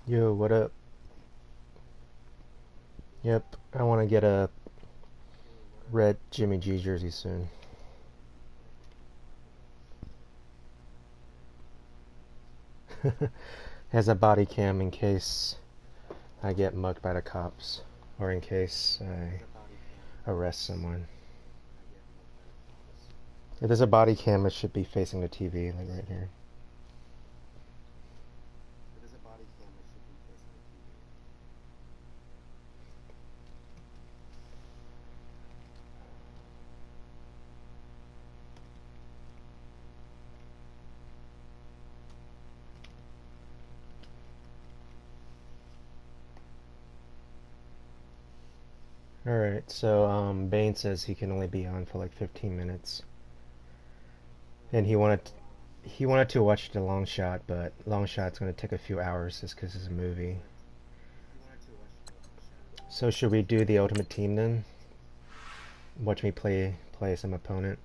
Yo, what up? Yep, I want to get a red Jimmy G jersey soon. Has a body cam in case I get mugged by the cops or in case I arrest someone. If there's a body cam, it should be facing the TV, like right here. Alright, so Bane says he can only be on for like 15 minutes. And he wanted to watch the long shot, but long shot's gonna take a few hours just because it's a movie. So should we do the ultimate team then? Watch me play some opponent.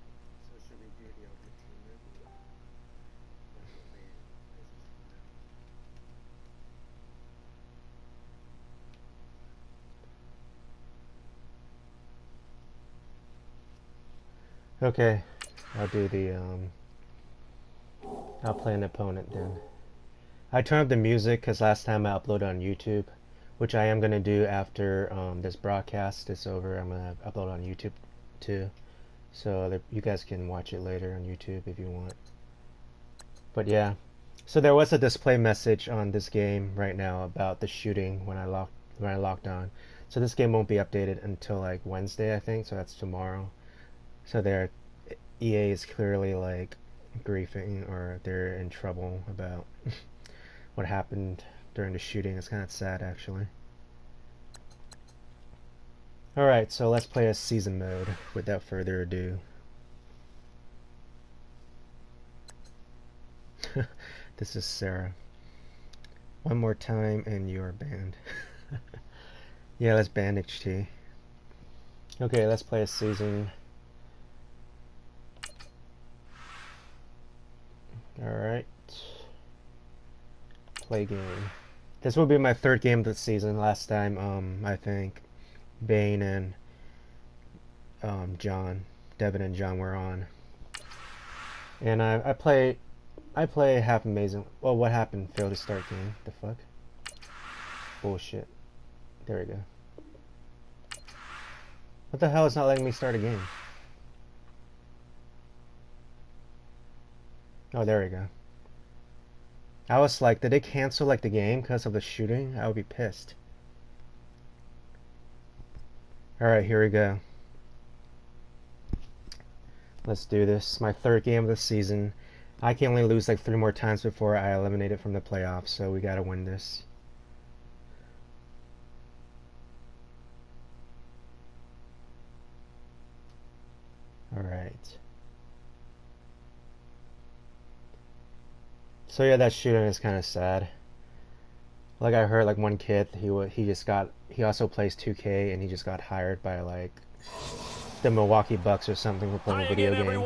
Okay, I'll do the I'll play an opponent then. I turned up the music because last time I uploaded on YouTube, which I am gonna do after this broadcast is over. I'm gonna upload on YouTube too, so that you guys can watch it later on YouTube if you want. But yeah, so there was a display message on this game right now about the shooting when I logged on. So this game won't be updated until like Wednesday, I think. So that's tomorrow. So EA is clearly like griefing or they're in trouble about what happened during the shooting. It's kind of sad actually. Alright, so let's play a season mode without further ado. This is Sarah. One more time and you're banned. Yeah, let's ban HT. Okay, let's play a season. Alright. Play game. This will be my third game of the season. Last time, I think Bane and Devin and John were on. And I play half amazing. Well, what happened? Failed to start game. The fuck? Bullshit. There we go. What the hell is not letting me start a game? Oh, there we go. I was like, did they cancel like the game because of the shooting? I would be pissed. Alright, here we go. Let's do this. My third game of the season. I can only lose like 3 more times before I eliminate it from the playoffs, so we gotta win this. Alright. So yeah, that shooting is kind of sad. Like I heard like one kid, he also plays 2K and he just got hired by like the Milwaukee Bucks or something for playing a video game.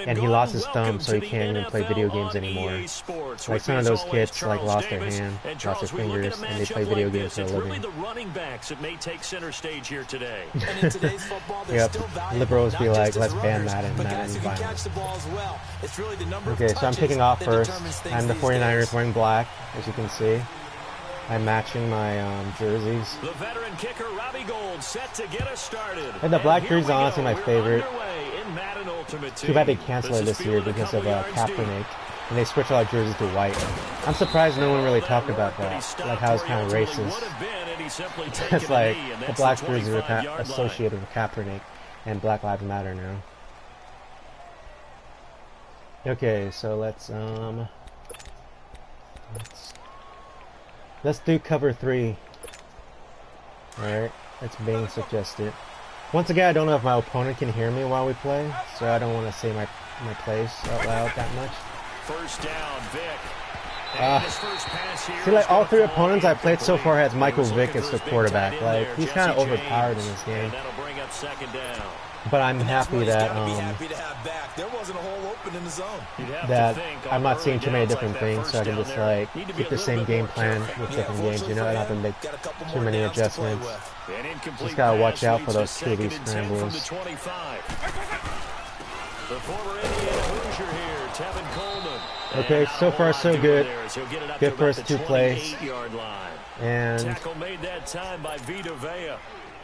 And he lost his thumb, so he can't even play video games anymore. Like some of those kids like lost their hand, lost their fingers, and they play video games for a living. Yep, liberals be like, let's ban Madden, Madden violence. Okay, so I'm kicking off first. I'm the 49ers wearing black, as you can see. I'm matching my jerseys. The veteran kicker Robbie Gould set to get us started. And the black jersey is honestly my favorite. Too bad they canceled it this year because of Kaepernick, and they switched all our jerseys to white. I'm surprised no one really talked about that, like how it's kind of racist. It's like the black jerseys are associated with Kaepernick, and Black Lives Matter now. Okay, so let's do cover 3. Alright, that's being suggested. Once again, I don't know if my opponent can hear me while we play, so I don't want to say my plays out loud that much. First down, Vic. And his first pass here See, like is all gonna three fall opponents I played so far has Michael He was Vick looking as for the his big quarterback. tight end Like there, he's kind of Jesse overpowered in James. this game. And that'll bring up second down. But I'm And that's happy what he's that got to be happy to have back. There wasn't a hole open in the zone. You'd have that to think I'm on not early seeing too many downs different like that things, first so I can down just there, like need to be keep a the little same bit game more plan careful. with Yeah, different games, you fortunately know, for and not him, to make got a couple too more many downs to play adjustments. with. An incomplete Just gotta watch pass out for leads to those QB second and 10 from the scrambles. 25. The former Indiana Hoosier here, Tevin Coleman. Okay, And so not a far whole so lot good. doing there as he'll get it up Good to about first the two plays. 28-yard line. And Tackle made that time by Vita Vea.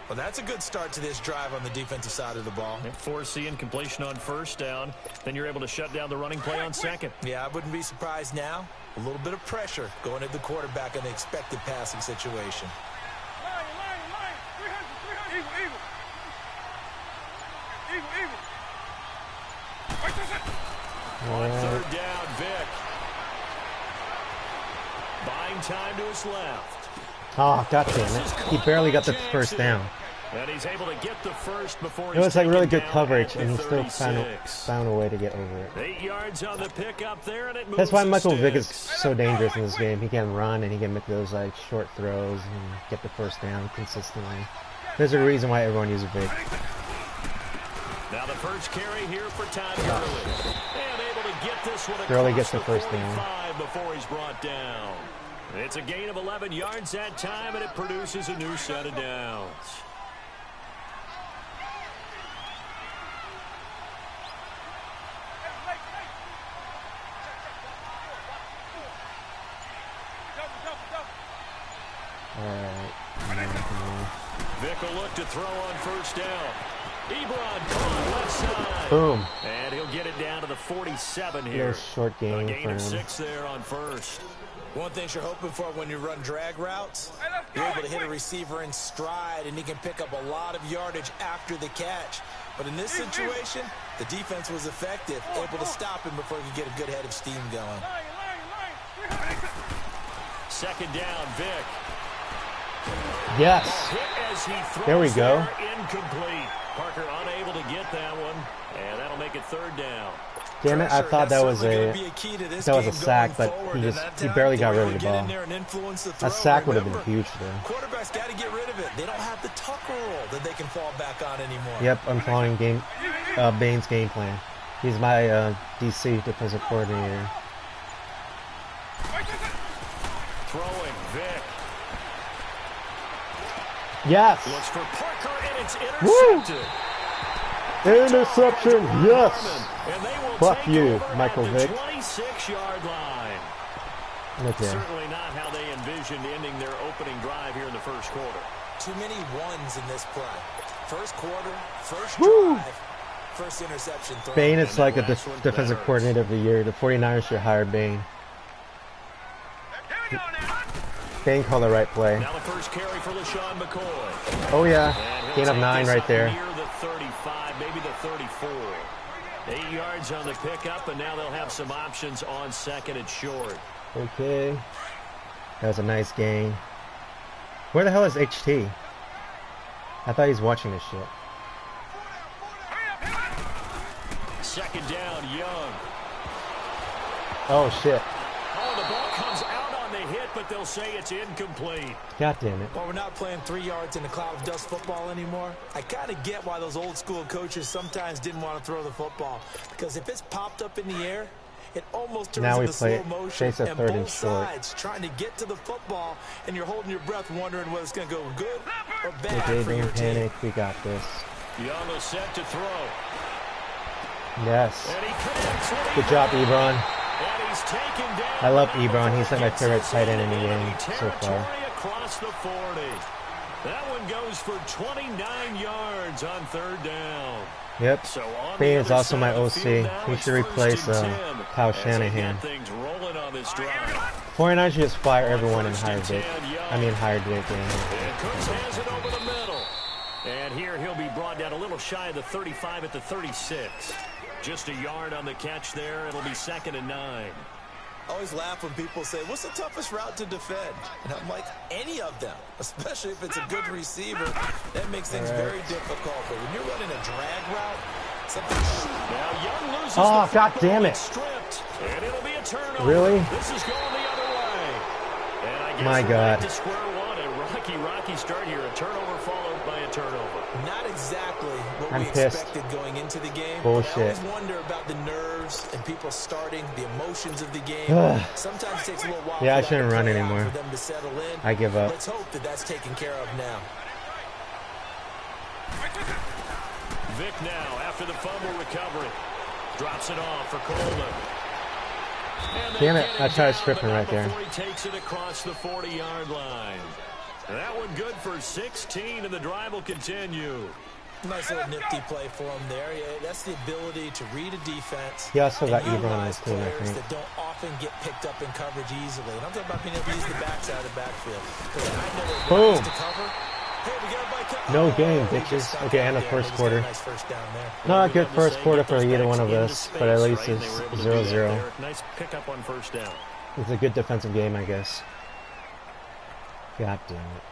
Well, that's a good start to this drive on the defensive side of the ball. Forcing completion on first down. Then you're able to shut down the running play on second. Yeah, I wouldn't be surprised now. A little bit of pressure going at the quarterback in the expected passing situation. On third down, Vick. Buying time to his left. oh god damn it. He barely got the first down. And he's able to get the first before It was like taken really good down coverage at and he the still 36. found a way to get over it. 8 yards on the pickup there, and it moves That's why the Michael Vick is sticks. so dangerous in this game. He can run and he can make those like short throws and get the first down consistently. There's a reason why everyone uses Vick. Now the first carry here for Todd Gurley. And able to get this one Gurley across gets the first down. 45 before he's brought down. It's a gain of 11 yards that time, and it produces a new set of downs. Alright. Vick will look to throw on first down. Ebron caught left side. Boom. And he'll get it down to the 47 Little here. short A game gain for of him. 6 there on first. One thing you're hoping for when you run drag routes, you're able to hit a receiver in stride, and he can pick up a lot of yardage after the catch. But in this situation, the defense was effective, able to stop him before he could get a good head of steam going. Second down, Vick. Yes. Hit as he throws There we go. there, incomplete. Parker unable to get that one, and that'll make it third down. Damn it, I Pressure, thought that's that was certainly a gonna be key to this that was a game sack, going but forward, he and just that he time, barely they got were rid able of to the get in ball. there and influence the throw. A sack would have been Remember, huge though. quarterbacks got to get rid of it. They don't have the tuck roll that they can fall back on anymore. Yep, I'm following Bane's game plan. He's my DC defensive coordinator. Throwing, Vick. Yes. Looks for Parker, and it's Woo! intercepted. Interception. Yes. And they will Fuck take you, over Michael at the Vick. 26-yard line. Okay. Certainly not how they envisioned ending their opening drive here in the first quarter. Too many ones in this play. First quarter, first Woo! drive, first interception throw. Bane is like a last one, defensive that coordinator of the year. The 49ers should hire Bane. Bane called the right play. Now the first carry for LaShawn McCoy. Oh yeah, And he'll gain of take 9 this right up there. near the 35, maybe the 34. 8 yards on the pickup, and now they'll have some options on second and short. Okay. That was a nice gain. Where the hell is HT? I thought he's watching this shit. Second down, Young. Oh shit. Oh, the ball comes out on the hit, but they'll say it's incomplete. God damn it. Well, we're not playing 3 yards in a cloud of dust football anymore. I kind of get why those old school coaches sometimes didn't want to throw the football. Because if it's popped up in the air, it almost turns Now we into play slow motion. face a And third both and short. sides trying to get to the football, and you're holding your breath wondering whether it's going to go good or bad Okay, for your don't team. panic. We got this. Young is set to throw. Yes. And he connects with Good job, Ebron. And he's taken down. I love Ebron. He's like my favorite tight end in the Enemy game so territory far. across the 40. That one goes for 29 yards on third down. Yep. So on Bane the is other also my side of the field OC. now, He it's should replace first and 10 Kyle as they Shanahan. get things rolling on this drive. 49ers should just fire everyone and First hire and Vic. 10, Young. I mean, hire Vic. And Cooks has it over the middle. And here he'll be brought down a little shy of the 35 at the 36. Just a yard on the catch there. It'll be second and 9. I always laugh when people say, what's the toughest route to defend? And I'm like, any of them, especially if it's a good receiver. That makes things very difficult. But when you're running a drag route, something... Now Young loses Oh, the God football damn and it. stripped. And it'll be a turnover. Really? This is going the other My God. Back to square one. A rocky start here. A turnover followed by a turnover. Not exactly what I'm we pissed. expected going into the game. Bullshit. But I always wonder about the nerves and people starting, the emotions of the game. Sometimes it takes a little while Yeah, I for that shouldn't to run play out anymore. for them to settle in. I give up. Let's hope that that's taken care of now. Vic now after the fumble recovery. Drops it off for Coleman. Damn it, I tried stripping right there. Before he takes it across the 40-yard line. That one good for 16, and the drive will continue. Nice little nifty play for him there. Yeah, that's the ability to read a defense. He also got and Ebron on utilize his team, I players think. that don't often get picked up in coverage easily. And I'm talking about being able to use the backside of the backfield. Boom. To cover. Hey, we got a No game, bitches. Okay, and the first quarter. Nice first down there. Not a good first quarter for either one of us, but at least it's 0-0. Nice pickup on first down. It's a good defensive game, I guess. God damn it.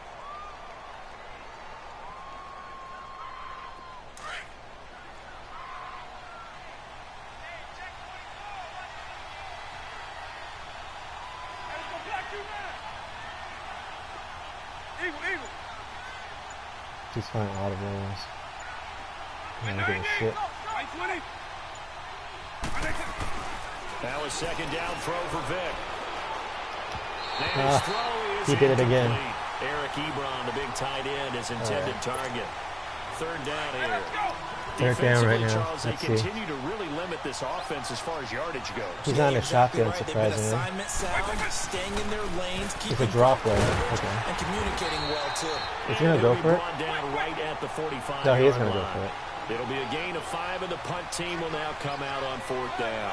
Just find audibles. I don't give a shit. That was second down throw for Vic. And his throw is he did it again. incomplete. Eric Ebron, the big tight end, his intended target. Third down here. Third down right now. Charles, they Let's see. continue to really limit this offense as far as yardage goes. He's on a Exactly shotgun, right. surprisingly. Assignment sound, staying in their lanes, It's keeping a drop though. coverage, Okay. and communicating well too. Is he gonna go for it? Brought down right at the 45. No, he is gonna go for it. It'll be a gain of 5, and the punt team will now come out on fourth down.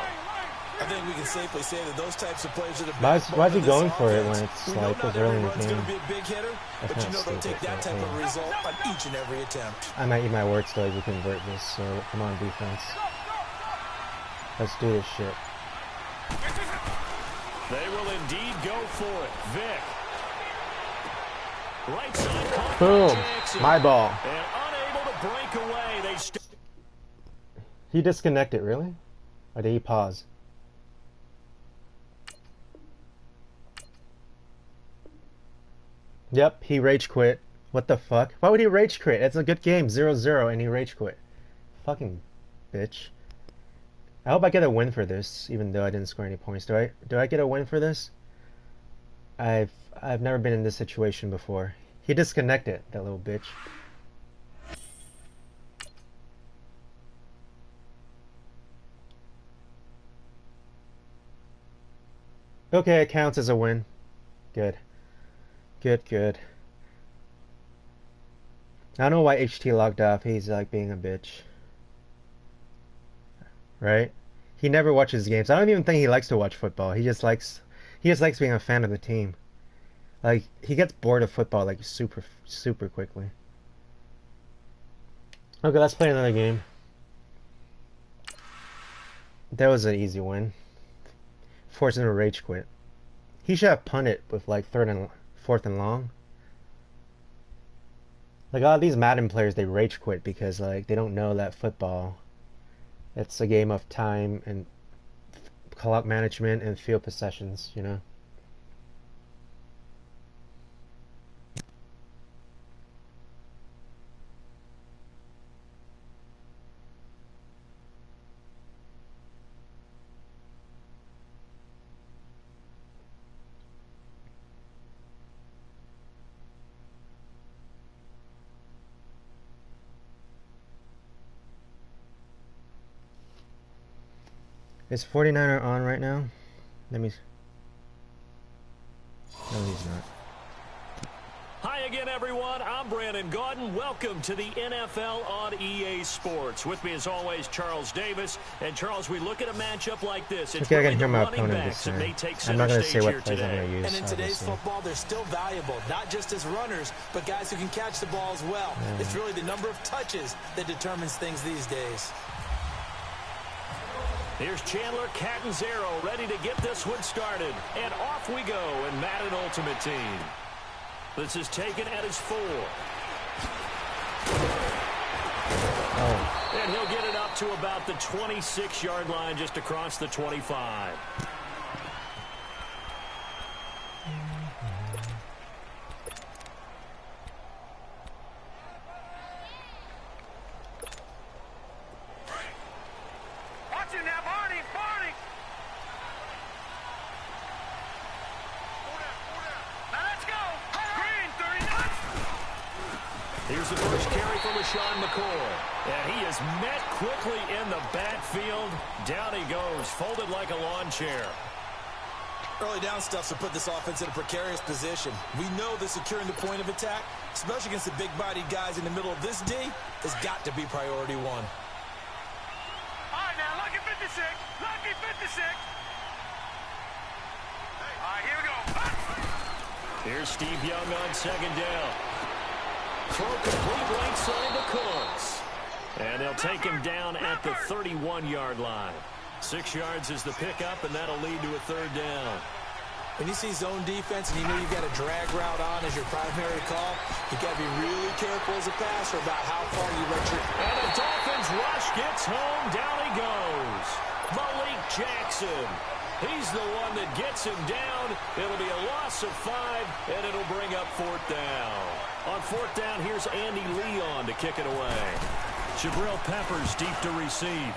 I think we can safely say that those types of players are the Why is he going for it when offense. it's We know like not early in the everyone's game? going to be a big hitter, That's but you not know they'll take stupid, that type but, of result on each and every attempt. I might eat my words though if we convert this, so come on defense. Let's do this shit. They will indeed go for it. Vic. Right side caught Boom. by Jackson. My ball. And unable to break away. He disconnected, really? Or did he pause? Yep, he rage quit. What the fuck? Why would he rage quit? It's a good game, 0-0, and he rage quit. Fucking bitch. I hope I get a win for this, even though I didn't score any points. Do I get a win for this? I've never been in this situation before. He disconnected, that little bitch. Okay, it counts as a win. Good. Good. I don't know why HT logged off. He's like being a bitch. Right? He never watches games. I don't even think he likes to watch football. He just likes being a fan of the team. Like, he gets bored of football like super quickly. Okay, let's play another game. That was an easy win. Forcing him to rage quit. He should have punted with like fourth and long. Like all these Madden players, they rage quit because like they don't know that football, it's a game of time and clock management and field possessions, you know. Is 49er on right now? Let me... No, he's not. Hi again, everyone. I'm Brandon Gaudin. Welcome to the NFL on EA Sports. With me, as always, Charles Davis. And, Charles, we look at a matchup like this. It's Okay, I really can hear the my running opponent backs this that may time. take I'm center not going to say stage what here plays I'm today. going to use, And in today's obviously. football, they're still valuable, not just as runners, but guys who can catch the ball as well. Yeah. It's really the number of touches that determines things these days. Here's Chandler Catanzaro ready to get this one started. And off we go in Madden Ultimate Team. This is taken at his 4. Oh. And he'll get it up to about the 26-yard line, just across the 25. Here's the first carry for LaShawn McCoy. And he is met quickly in the backfield. Down he goes, folded like a lawn chair. Early down stuff to put this offense in a precarious position. We know that securing the point of attack, especially against the big-bodied guys in the middle of this D, has got to be priority one. All right, now, lucky 56. Lucky 56. All right, here we go. Here's Steve Young on second down. Throw complete right side to Cooks. And they'll take him down at the 31-yard line. 6 yards is the pickup, and that'll lead to a third down. When you see zone defense and you know you've got a drag route on as your primary call, you've got to be really careful as a passer about how far you let your... And the Dolphins rush gets home. Down he goes. Malik Jackson. He's the one that gets him down. It'll be a loss of 5, and it'll bring up fourth down. On fourth down, here's Andy Leon to kick it away. Jabril Peppers deep to receive.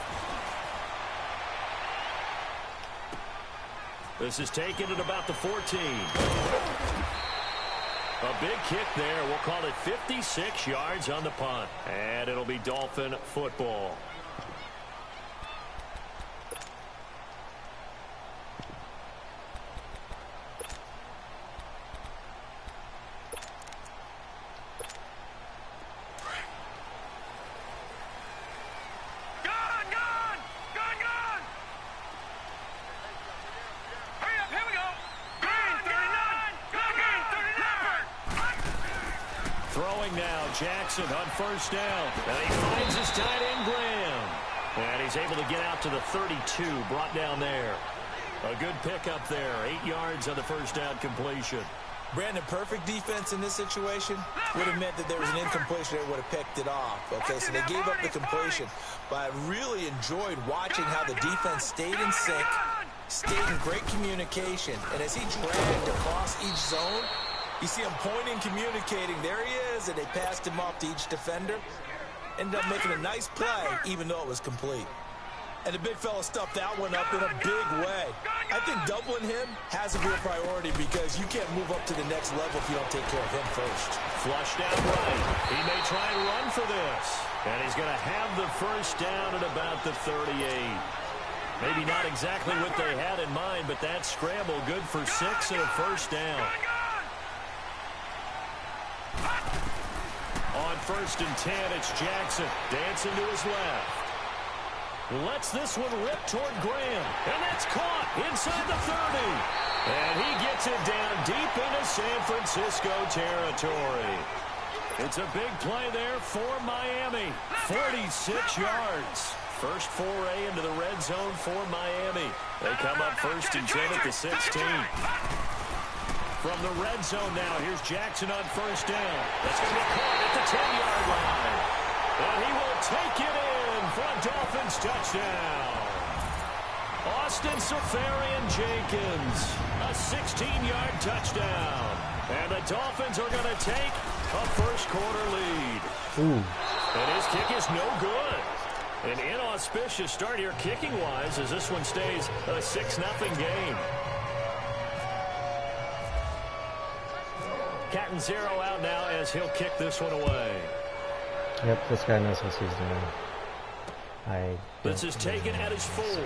This is taken at about the 14. A big kick there. We'll call it 56 yards on the punt. And it'll be Dolphin football. Jackson on first down. And he finds his tight end, Graham. And he's able to get out to the 32, brought down there. A good pickup there. 8 yards on the first down completion. Brandon, perfect defense in this situation would have meant that there was an incompletion that would have picked it off. Okay, so they gave up the completion. But I really enjoyed watching how the defense stayed in sync, stayed in great communication. And as he dragged across each zone, you see him pointing, communicating. There he is, and they passed him off to each defender. Ended up making a nice play, even though it was complete. And the big fella stuffed that one up in a big way. I think doubling him has to be a priority because you can't move up to the next level if you don't take care of him first. Flushed out right. He may try and run for this. And he's going to have the first down at about the 38. Maybe not exactly what they had in mind, but that scramble good for 6 and a first down. On first and 10, it's Jackson dancing to his left. Lets this one rip toward Graham. And that's caught inside the 30. And he gets it down deep into San Francisco territory. It's a big play there for Miami. 46 yards. First foray into the red zone for Miami. They come up first and 10 at the 16. From the red zone now, here's Jackson on first down. That's going to be caught at the 10-yard line. And he will take it in for a Dolphins touchdown. Austin Seferian-Jenkins, a 16-yard touchdown. And the Dolphins are going to take a first-quarter lead. Ooh. And his kick is no good. An inauspicious start here kicking-wise as this one stays a 6-0 game. Cat and Zero out now as he'll kick this one away. Yep, this guy knows what he's doing. This is taken at his 4. Then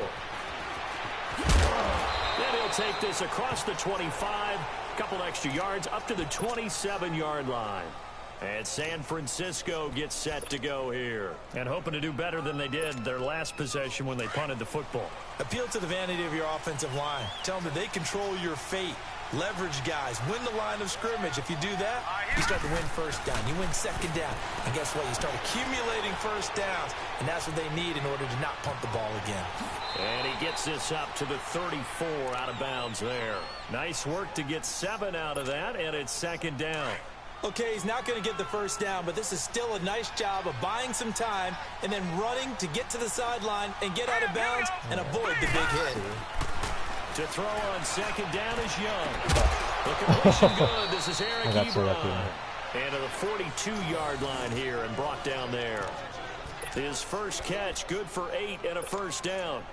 he'll take this across the 25. Couple extra yards up to the 27-yard line. And San Francisco gets set to go here. And hoping to do better than they did their last possession when they punted the football. Appeal to the vanity of your offensive line. Tell them that they control your fate. Leverage guys. Win the line of scrimmage. If you do that, you start to win first down. You win second down. And guess what? You start accumulating first downs. And that's what they need in order to not punt the ball again. And he gets this up to the 34 out of bounds there. Nice work to get 7 out of that. And it's second down. Okay, he's not going to get the first down, but this is still a nice job of buying some time and then running to get to the sideline and get out of bounds and avoid the big hit. To throw on second down is Young. The completion good. This is Eric Ebron. And to the 42-yard line here and brought down there. His first catch good for 8 and a first down.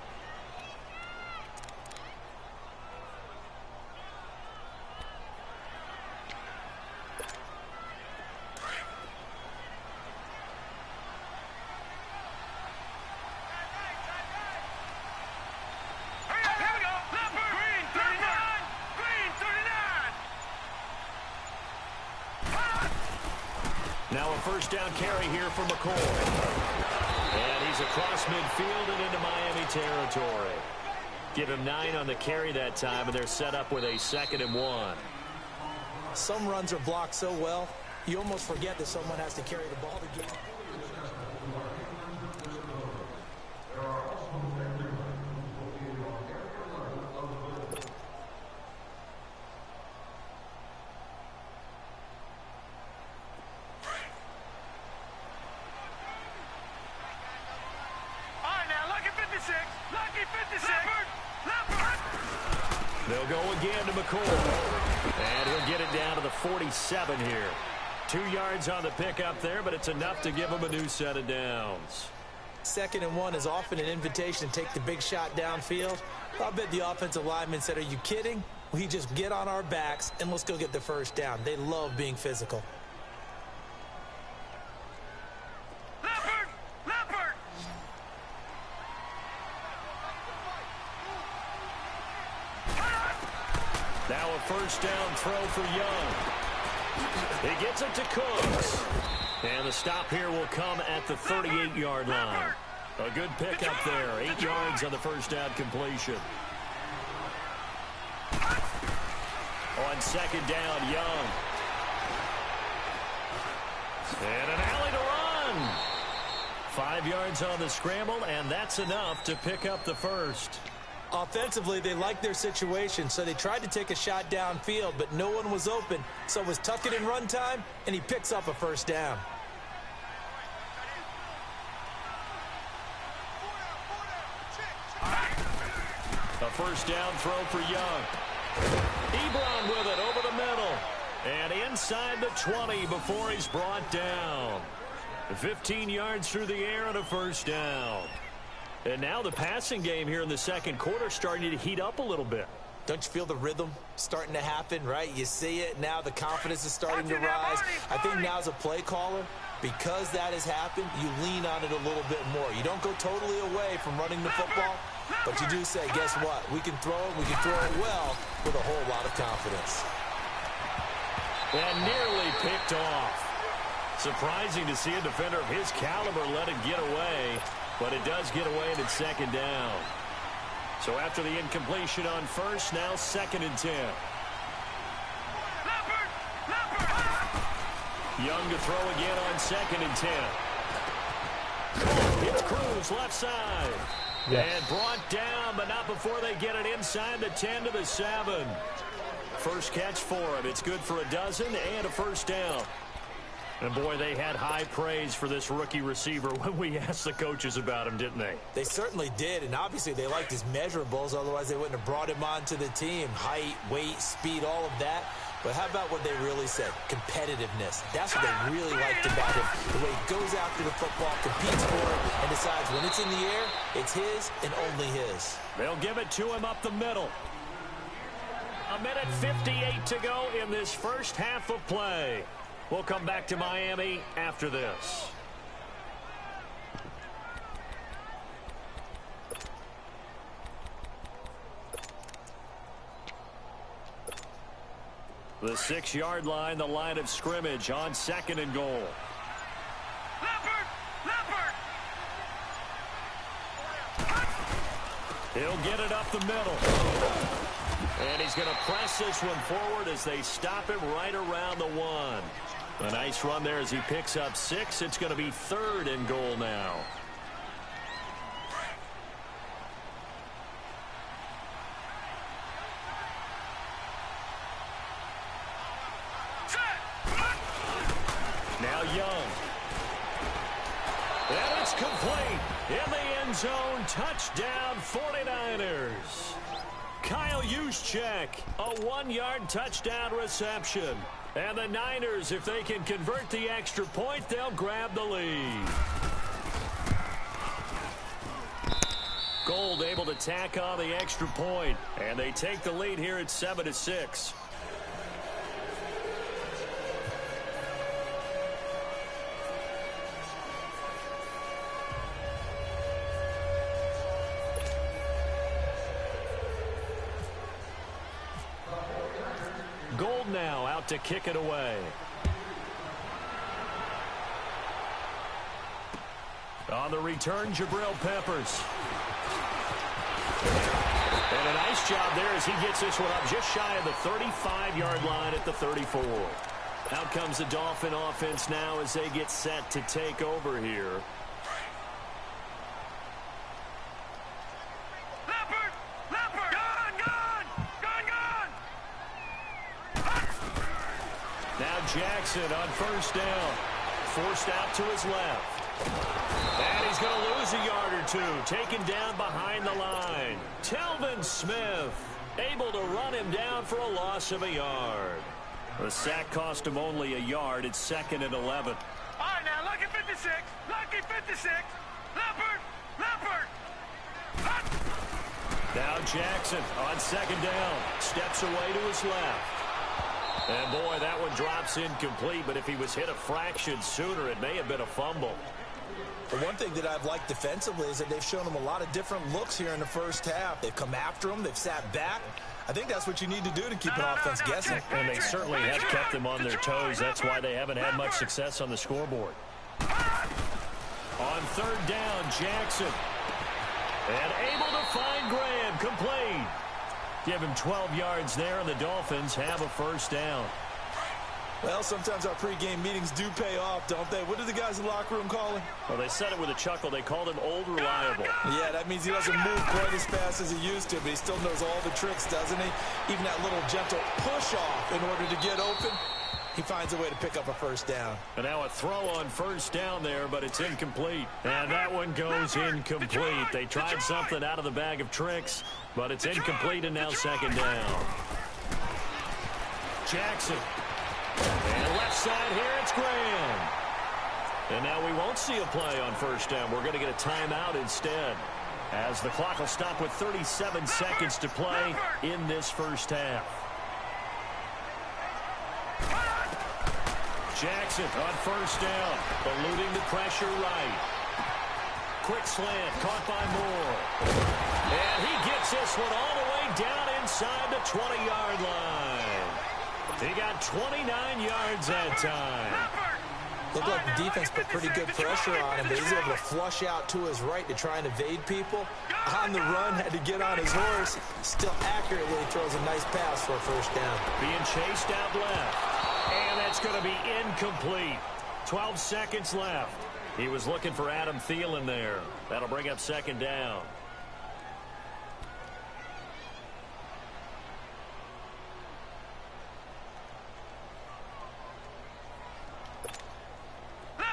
first down carry here for McCoy. And he's across midfield and into Miami territory. Give him 9 on the carry that time, and they're set up with a 2nd and 1. Some runs are blocked so well, you almost forget that someone has to carry the ball to get. They'll go again to McCoy. And he'll get it down to the 47 here. 2 yards on the pickup there, but it's enough to give him a new set of downs. 2nd and 1 is often an invitation to take the big shot downfield. I bet the offensive lineman said, are you kidding? We just get on our backs and let's go get the first down. They love being physical. Now a first down throw for Young. He gets it to Cooks. And the stop here will come at the 38-yard line. A good pickup there. 8 yards on the first down completion. On 2nd down, Young. And an alley to run. 5 yards on the scramble, and that's enough to pick up the first. Offensively, they liked their situation, so they tried to take a shot downfield, but no one was open. So it was tuck it in run time, and he picks up a first down. A first down throw for Young. Ebron with it over the middle. And inside the 20 before he's brought down. 15 yards through the air and a first down. And now the passing game here in the second quarter starting to heat up a little bit. Don't you feel the rhythm starting to happen, right? You see it. Now the confidence is starting to rise. I think now as a play caller, because that has happened, you lean on it a little bit more. You don't go totally away from running the football, but you do say, guess what? We can throw it. We can throw it well with a whole lot of confidence. And nearly picked off. Surprising to see a defender of his caliber let it get away. But it does get away and it's 2nd down. So after the incompletion on first, now 2nd and 10. Young to throw again on 2nd and 10. It's Cruz left side. Yes. And brought down, but not before they get it inside the 10 to the 7. First catch for him. It's good for a dozen and a first down. And, boy, they had high praise for this rookie receiver when we asked the coaches about him, didn't they? They certainly did, and obviously they liked his measurables. Otherwise, they wouldn't have brought him onto the team. Height, weight, speed, all of that. But how about what they really said? Competitiveness. That's what they really liked about him. The way he goes after the football, competes for it, and decides when it's in the air, it's his and only his. They'll give it to him up the middle. 1:58 to go in this first half of play. We'll come back to Miami after this. The 6-yard line, the line of scrimmage on 2nd and goal. He'll get it up the middle. And he's going to press this one forward as they stop him right around the 1. A nice run there as he picks up 6. It's going to be 3rd and goal now. Now Young. And it's complete. In the end zone, touchdown 49ers. Kyle Juszczyk, a 1-yard touchdown reception. And the Niners, if they can convert the extra point, they'll grab the lead. Gold able to tack on the extra point. And they take the lead here at 7-6. Gold now out to kick it away. On the return, Jabril Peppers. And a nice job there as he gets this one up just shy of the 35-yard line at the 34. Out comes the Dolphin offense now as they get set to take over here. Now Jackson on first down. Forced out to his left. And he's going to lose a yard or two. Taken down behind the line. Telvin Smith able to run him down for a loss of a yard. The sack cost him only a yard. It's 2nd and 11. All right, now, lucky 56. Lucky 56. Leopard. Now Jackson on 2nd down. Steps away to his left. And, boy, that one drops incomplete. But if he was hit a fraction sooner, it may have been a fumble. The one thing that I've liked defensively is that they've shown him a lot of different looks here in the first half. They've come after him. They've sat back. I think that's what you need to do to keep an offense guessing. And they certainly have kept them on their toes. That's why they haven't had much success on the scoreboard. On 3rd down, Jackson. And able to find Graham. Complete. Give him 12 yards there, and the Dolphins have a first down. Well, sometimes our pregame meetings do pay off, don't they? What do the guys in the locker room call him? Well, they said it with a chuckle. They called him Old Reliable. Yeah, that means he doesn't move quite as fast as he used to, but he still knows all the tricks, doesn't he? Even that little gentle push-off in order to get open. He finds a way to pick up a first down. And now a throw on first down there, but it's incomplete. And that one goes incomplete. They tried something out of the bag of tricks, but it's incomplete and now 2nd down. Jackson. And left side here, it's Graham. And now we won't see a play on first down. We're going to get a timeout instead, as the clock will stop with 37 seconds to play in this first half. Jackson on first down, eluding the pressure right. Quick slant, caught by Moore. And he gets this one all the way down inside the 20-yard line. He got 29 yards that time. Looked like the defense put pretty good pressure on him, but he's able to flush out to his right to try and evade people. On the run, had to get on his horse. Still accurately throws a nice pass for a first down. Being chased out left. And that's going to be incomplete. 12 seconds left. He was looking for Adam Thielen there. That'll bring up 2nd down.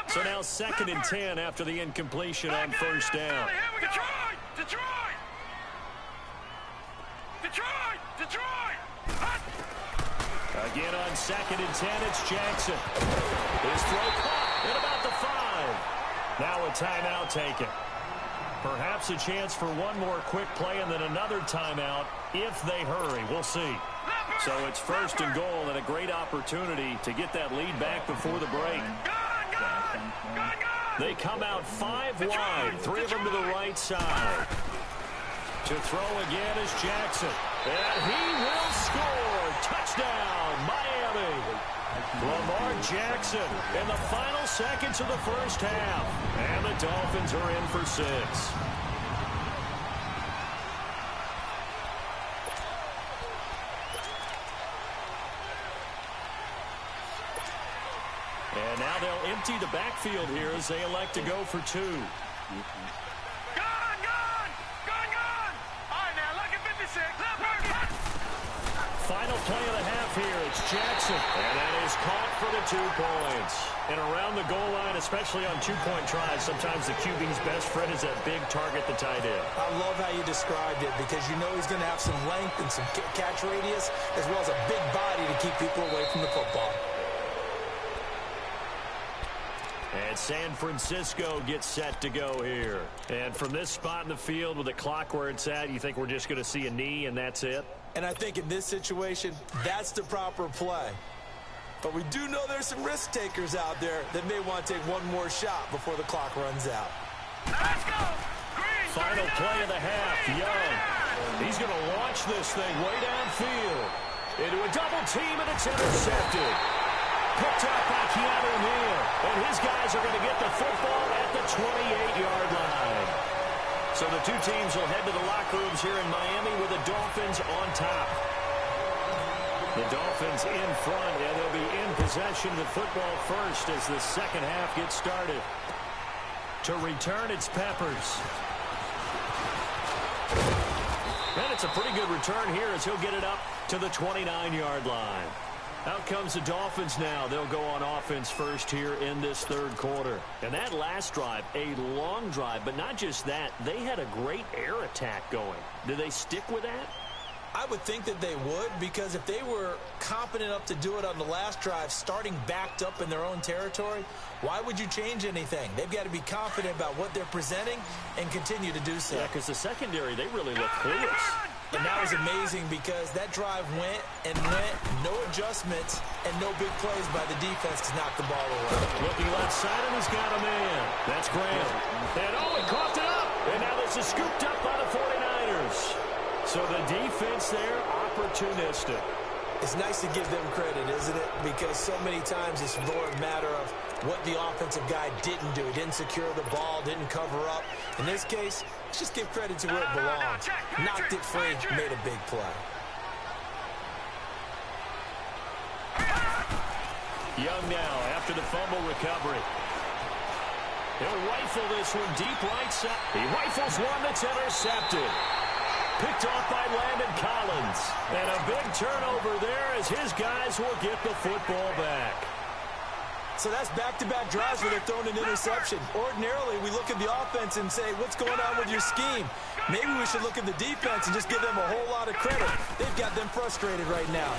So now 2nd and 10 after the incompletion on first down. Detroit! Again on 2nd and 10, it's Jackson. His throw caught at about the 5. Now a timeout taken. Perhaps a chance for one more quick play and then another timeout if they hurry. We'll see. So it's 1st and goal and a great opportunity to get that lead back before the break. They come out 5 wide, 3 of them to the right side. To throw again is Jackson. And he will score. Touchdown, Miami. Lamar Jackson in the final seconds of the first half. And the Dolphins are in for 6. And now they'll empty the backfield here as they elect to go for 2. Final play of the half here. It's Jackson. And that is caught for the 2 points. And around the goal line, especially on 2-point tries, sometimes the QB's best friend is that big target, the tight end. I love how you described it because you know he's going to have some length and some catch radius as well as a big body to keep people away from the football. And San Francisco gets set to go here. And from this spot in the field with the clock where it's at, you think we're just going to see a knee and that's it? And I think in this situation, that's the proper play. But we do know there's some risk takers out there that may want to take one more shot before the clock runs out. Let's go! Green, Final play of the half, Young. He's going to launch this thing way downfield into a double team, and it's intercepted. picked up by Keanu Neal. And his guys are going to get the football at the 28-yard line. So the two teams will head to the locker rooms here in Miami with the Dolphins on top. The Dolphins in front, and they'll be in possession of the football first as the second half gets started. To return, it's Peppers. And it's a pretty good return here as he'll get it up to the 29-yard line. Out comes the Dolphins now. They'll go on offense first here in this third quarter. And that last drive, a long drive, but not just that. They had a great air attack going. Do they stick with that? I would think that they would, because if they were competent enough to do it on the last drive, starting backed up in their own territory, why would you change anything? They've got to be confident about what they're presenting and continue to do so. Yeah, because the secondary, they really look clueless. And that was amazing because that drive went and went, no adjustments, and no big plays by the defense to knock the ball away. Looking left side, and he's got a man. That's Graham. And he coughed it up. And now this is scooped up by the 49ers. So the defense there, opportunistic. It's nice to give them credit, isn't it? Because so many times it's more a matter of what the offensive guy didn't do. He didn't secure the ball, didn't cover up. In this case, let's just give credit to where it belongs. Knocked it free, made a big play. Young now after the fumble recovery. He'll rifle this one deep right side. He rifles one that's intercepted. Picked off by Landon Collins. And a big turnover there as his guys will get the football back. So that's back-to-back drives where they're throwing an interception. Ordinarily, we look at the offense and say, what's going on with your scheme? Maybe we should look at the defense and just give them a whole lot of credit. They've got them frustrated right now.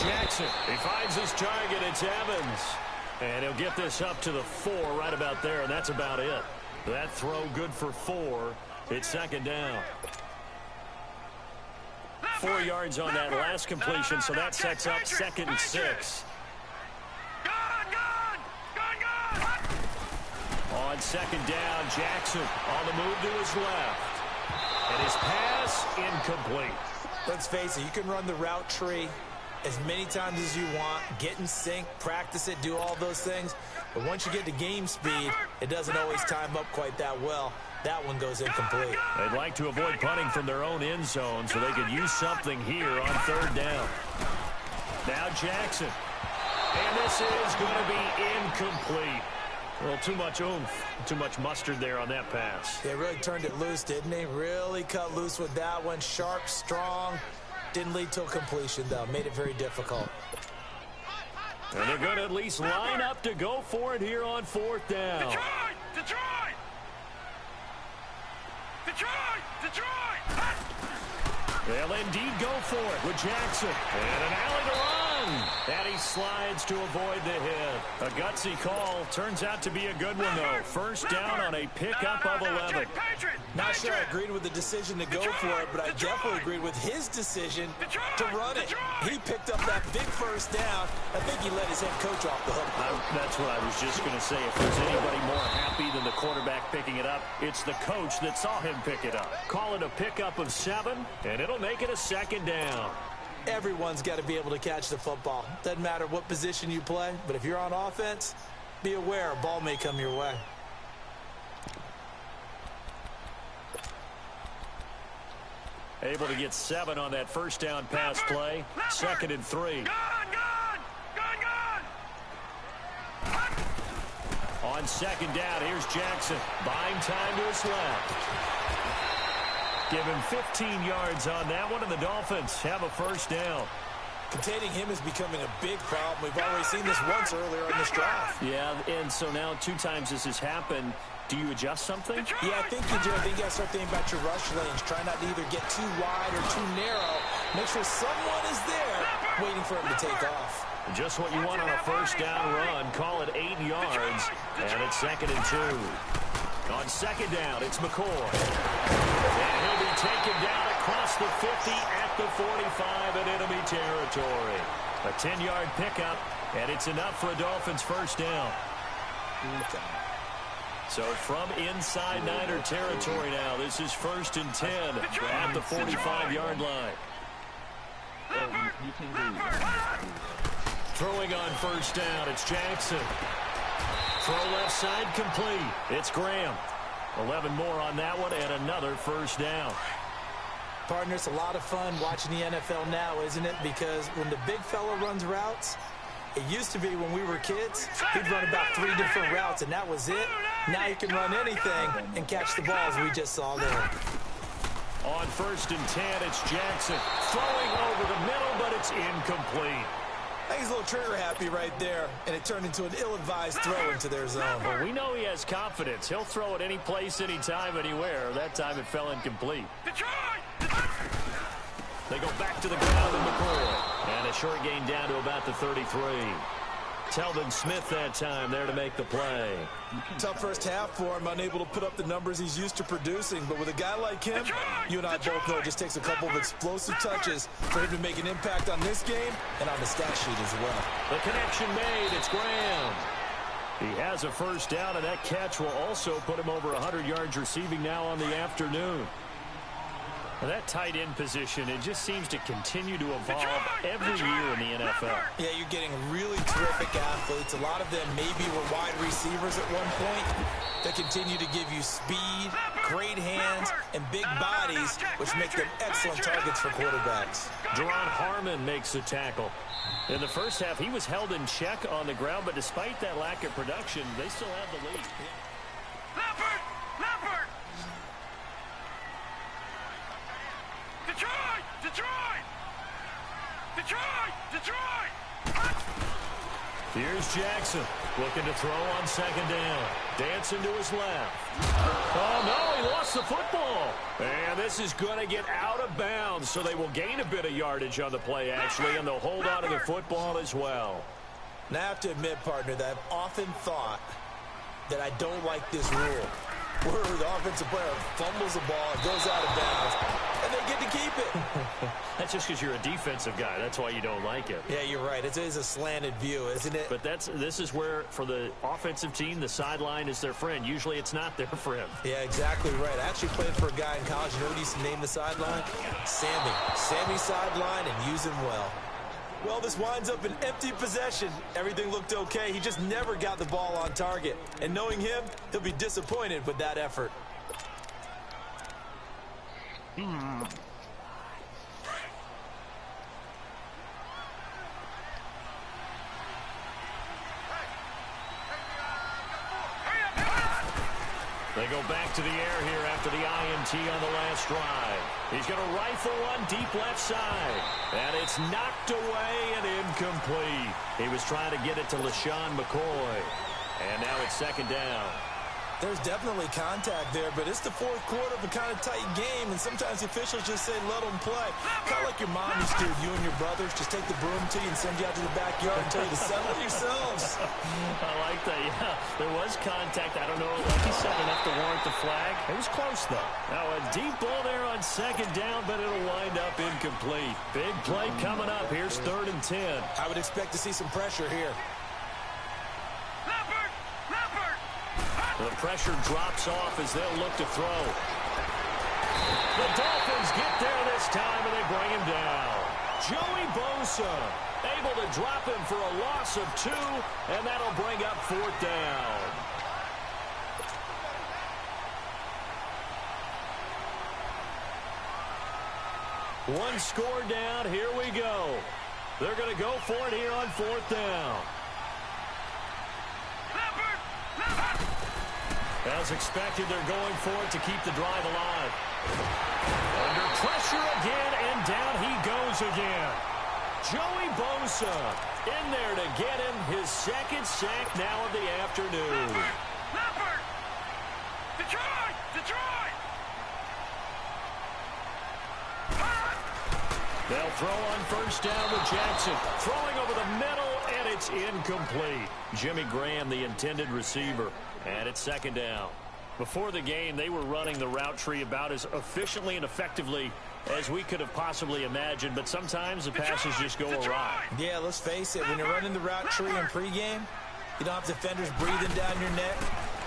Jackson, he finds his target. It's Evans. And he'll get this up to the 4 right about there, and that's about it. That throw good for 4. It's second down. 4 yards on that last completion, so that sets up 2nd and 6. On second down, Jackson on the move to his left. And his pass incomplete. Let's face it, you can run the route tree as many times as you want, get in sync, practice it, do all those things. But once you get to game speed, it doesn't always time up quite that well. That one goes incomplete. They'd like to avoid punting from their own end zone so they could use something here on third down. Now Jackson. And this is going to be incomplete. Well, too much oomph, too much mustard there on that pass. They really turned it loose, didn't they? Really cut loose with that one. Sharp, strong. Didn't lead to a completion, though. Made it very difficult. And they're going to at least line up to go for it here on fourth down. Detroit! Detroit! Detroit! Detroit! They'll indeed go for it with Jackson. And an alley to run. And he slides to avoid the hit. A gutsy call. Turns out to be a good one, though. First down on a pickup of 11. Not sure I agreed with the decision to go for it, but I definitely agreed with his decision to run it. He picked up that big first down. I think he let his head coach off the hook. That's what I was just going to say. If there's anybody more happy than the quarterback picking it up, it's the coach that saw him pick it up. Call it a pickup of 7, and it'll make it a second down. Everyone's got to be able to catch the football. Doesn't matter what position you play, but if you're on offense, be aware a ball may come your way. Able to get 7 on that first down pass play. 2nd and 3. On second down, here's Jackson. Buying time to his left. Give him 15 yards on that one, and the Dolphins have a first down. Containing him is becoming a big problem. We've already seen this once earlier in this drive. Yeah, and so now 2 times this has happened. Do you adjust something? Yeah, I think you do. I think you got to start thinking about your rush lanes. Try not to either get too wide or too narrow. Make sure someone is there waiting for him to take off. Just what you want on a first down run. Call it 8 yards, and it's 2nd and 2. On second down, it's McCoy. And he'll be taken down across the 50 at the 45 in enemy territory. A 10-yard pickup, and it's enough for a Dolphins first down. So from inside Niner territory now, this is 1st and 10 at the 45-yard line. Throwing on first down, it's Jackson. Throw left side complete. It's Graham. 11 more on that one and another first down. Partner, it's a lot of fun watching the NFL now, isn't it? Because when the big fella runs routes, it used to be when we were kids, he'd run about 3 different routes, and that was it. Now he can run anything and catch the balls we just saw there. On 1st and 10, it's Jackson. Throwing over the middle, but it's incomplete. I think he's a little trigger happy right there, and it turned into an ill-advised throw into their zone. Well, we know he has confidence. He'll throw it any place, anytime, anywhere. That time it fell incomplete. They go back to the ground in McCoy. And a short gain down to about the 33. Telvin Smith that time there to make the play. Tough first half for him, unable to put up the numbers he's used to producing. But with a guy like him, you and I both know it just takes a couple of explosive touches for him to make an impact on this game and on the stat sheet as well. The connection made. It's Graham. He has a first down, and that catch will also put him over 100 yards receiving now on the afternoon. And that tight end position, it just seems to continue to evolve every year in the NFL. Yeah, you're getting really terrific athletes. A lot of them maybe were wide receivers at one point that continue to give you speed, great hands, and big bodies, which make them excellent targets for quarterbacks. Deron Harmon makes the tackle. In the first half, he was held in check on the ground, but despite that lack of production, they still have the lead. Here's Jackson looking to throw on 2nd down. Dancing to his left. Oh, no, he lost the football. And this is going to get out of bounds, so they will gain a bit of yardage on the play, actually, and they'll hold on to the football as well. Now, I have to admit, partner, that I've often thought that I don't like this rule, where the offensive player fumbles the ball, it goes out of bounds, and they get to keep it. That's just because you're a defensive guy. That's why you don't like it. Yeah, you're right. It is a slanted view, isn't it? But this is where, for the offensive team, the sideline is their friend. Usually it's not their friend. Yeah, exactly right. I actually played for a guy in college. You know what he used to name the sideline? Sammy. Sammy sideline, and use him well. Well, this winds up an empty possession. Everything looked okay. He just never got the ball on target. And knowing him, he'll be disappointed with that effort. They go back to the air here after the INT on the last drive. He's going to rifle one deep left side. And it's knocked away and incomplete. He was trying to get it to LaShawn McCoy. And now it's 2nd down. There's definitely contact there, but it's the 4th quarter of a kind of tight game, and sometimes the officials just say, let them play. Kind of like your mom used to do, you and your brothers, just take the broom to you and send you out to the backyard and tell you to settle yourselves. I like that, yeah. There was contact. I don't know, like you said, enough to warrant the flag. It was close, though. Now a deep ball there on 2nd down, but it'll wind up incomplete. Big play coming up. Here's 3rd and 10. I would expect to see some pressure here. The pressure drops off as they'll look to throw. The Dolphins get there this time, and they bring him down. Joey Bosa able to drop him for a loss of 2, and that'll bring up 4th down. One score down. Here we go. They're going to go for it here on 4th down. As expected, they're going for it to keep the drive alive. Under pressure again, and down he goes again. Joey Bosa in there to get him his 2nd sack now of the afternoon. They'll throw on 1st down with Jackson. Throwing over the middle, and it's incomplete. Jimmy Graham, the intended receiver. And it's 2nd down. Before the game, they were running the route tree about as efficiently and effectively as we could have possibly imagined, but sometimes the passes just go awry. Yeah, let's face it, when you're running the route tree in pregame, you don't have defenders breathing down your neck.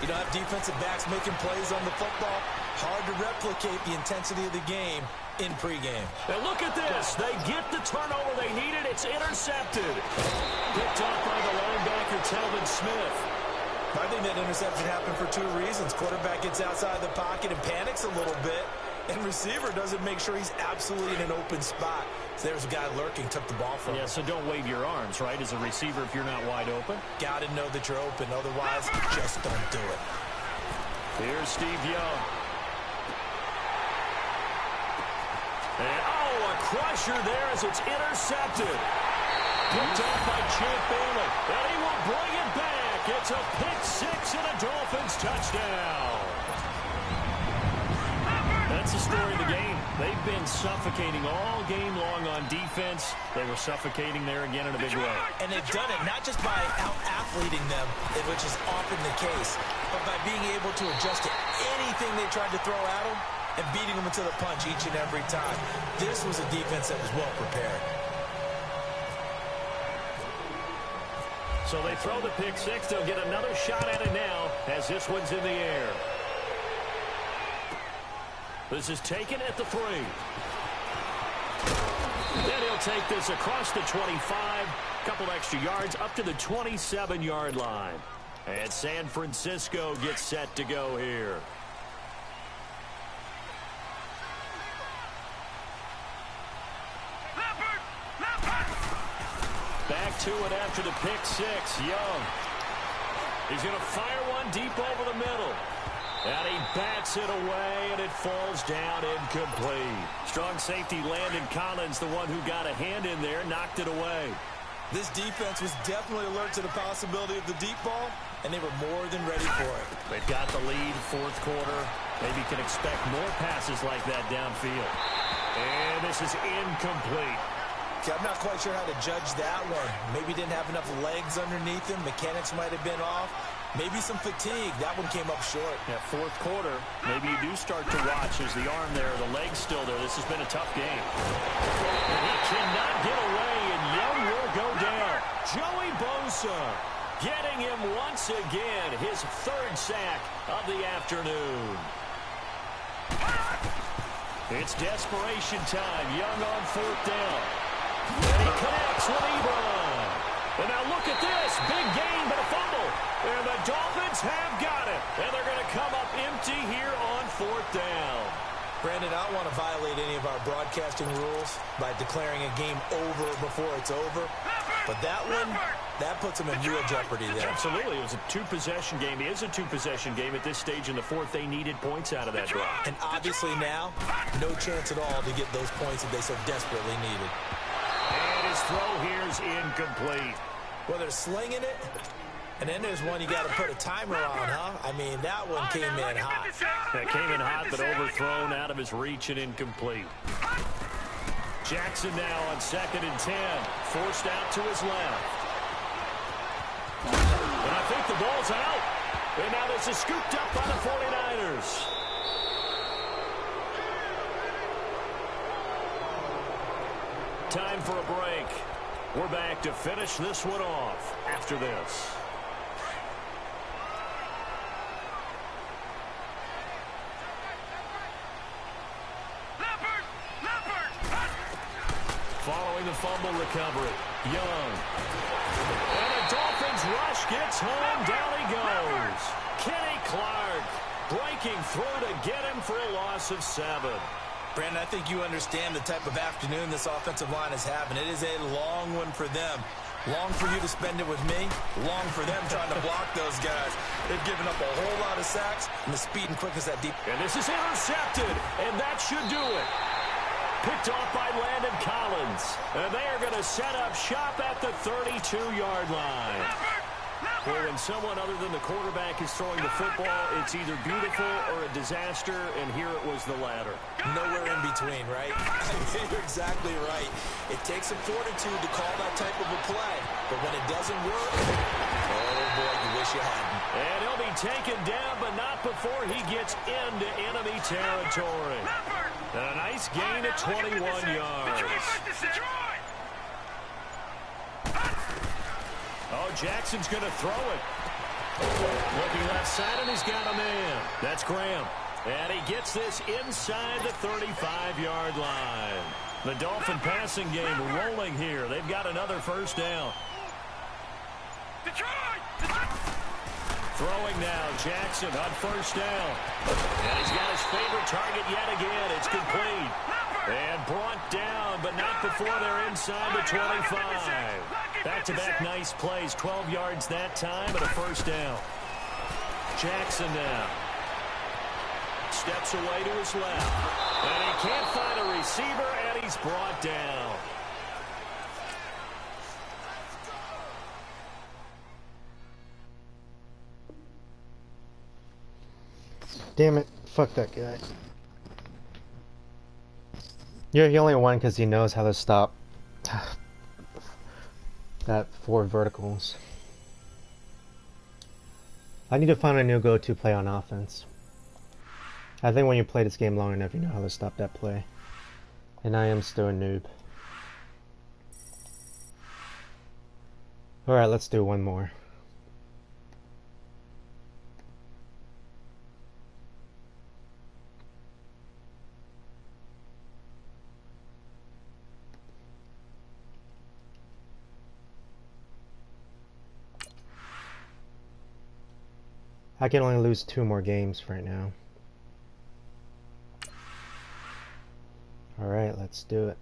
You don't have defensive backs making plays on the football. Hard to replicate the intensity of the game in pregame. And look at this. They get the turnover they needed, and It's intercepted. Picked off by the linebacker, Telvin Smith. I think that interception happened for two reasons. Quarterback gets outside the pocket and panics a little bit, and receiver doesn't make sure he's absolutely in an open spot. So there's a guy lurking, took the ball from him. Yeah, so don't wave your arms, right, as a receiver if you're not wide open. Got to know that you're open. Otherwise, just don't do it. Here's Steve Young. And, oh, a crusher there as it's intercepted. Picked off by Champ Bailey, and he will bring it back. It's a pick six and a Dolphins touchdown. That's the story of the game. They've been suffocating all game long on defense. They were suffocating there again in a big way. And they've done it not just by out-athleting them, which is often the case, but by being able to adjust to anything they tried to throw at them and beating them into the punch each and every time. This was a defense that was well prepared. So they throw the pick six. They'll get another shot at it now as this one's in the air. This is taken at the 3. Then he'll take this across the 25. Couple extra yards up to the 27-yard line. And San Francisco gets set to go here. Back to it after the pick six. Young. He's going to fire one deep over the middle. And he bats it away, and it falls down incomplete. Strong safety Landon Collins, the one who got a hand in there, knocked it away. This defense was definitely alert to the possibility of the deep ball, and they were more than ready for it. They've got the lead, fourth quarter. Maybe can expect more passes like that downfield. And this is incomplete. I'm not quite sure how to judge that one. Maybe didn't have enough legs underneath him. Mechanics might have been off. Maybe some fatigue. That one came up short. Yeah, fourth quarter, maybe you do start to watch as the arm there, the leg's still there. This has been a tough game. And he cannot get away, and Young will go down. Joey Bosa getting him once again, his third sack of the afternoon. It's desperation time. Young on fourth down. And he connects with Ebron. And now look at this. Big gain, but a fumble. And the Dolphins have got it. And they're going to come up empty here on fourth down. Brandon, I don't want to violate any of our broadcasting rules by declaring a game over before it's over. But that one, that puts them in real jeopardy there. Absolutely. It was a two-possession game. It is a two-possession game at this stage in the fourth. They needed points out of that drive. And obviously now, no chance at all to get those points that they so desperately needed. And his throw here is incomplete. Well, they're slinging it. And then there's one you got to put a timer on, huh? I mean, that one came in hot. That came in hot, but overthrown out of his reach and incomplete. Jackson now on 2nd and 10. Forced out to his left. And I think the ball's out. And now this is scooped up by the 49ers. Time for a break. We're back to finish this one off after this. Following the fumble recovery, Young. And the Dolphins rush gets home. Down he goes. Kenny Clark breaking through to get him for a loss of 7. Brandon, I think you understand the type of afternoon this offensive line is having. It is a long one for them. Long for you to spend it with me. Long for them trying to block those guys. They've given up a whole lot of sacks, and the speed and quickness that deep. And this is intercepted, and that should do it. Picked off by Landon Collins. And they are going to set up shop at the 32-yard line. Well, when someone other than the quarterback is throwing the football, it's either beautiful or a disaster, and here it was the latter. Nowhere in between, right? You're exactly right. It takes some fortitude to call that type of a play. But when it doesn't work, oh, boy, you wish you hadn't. And he'll be taken down, but not before he gets into enemy territory. And a nice gain of 21 yards. Oh, Jackson's going to throw it. Looking left side, and he's got a man. That's Graham. And he gets this inside the 35-yard line. The Dolphin passing game rolling here. They've got another first down. Throwing now, Jackson on first down. And he's got his favorite target yet again. It's complete. And brought down, but not before they're inside the 25. Back-to-back nice plays. 12 yards that time and a first down. Jackson now. Steps away to his left. And he can't find a receiver, and he's brought down. Damn it. Fuck that guy. Yeah, he only won because he knows how to stop that 4 verticals. I need to find a new go-to play on offense. I think when you play this game long enough, you know how to stop that play. And I am still a noob. Alright, let's do one more. I can only lose 2 more games right now. Alright, let's do it.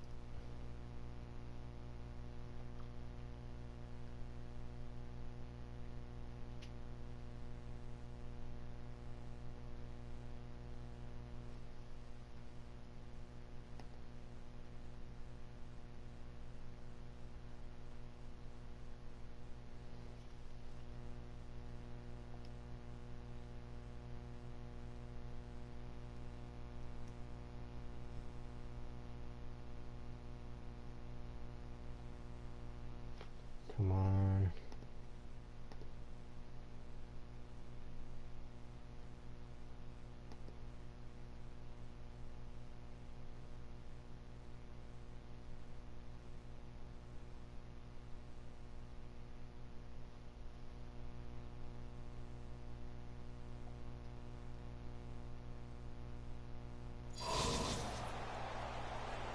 Come on.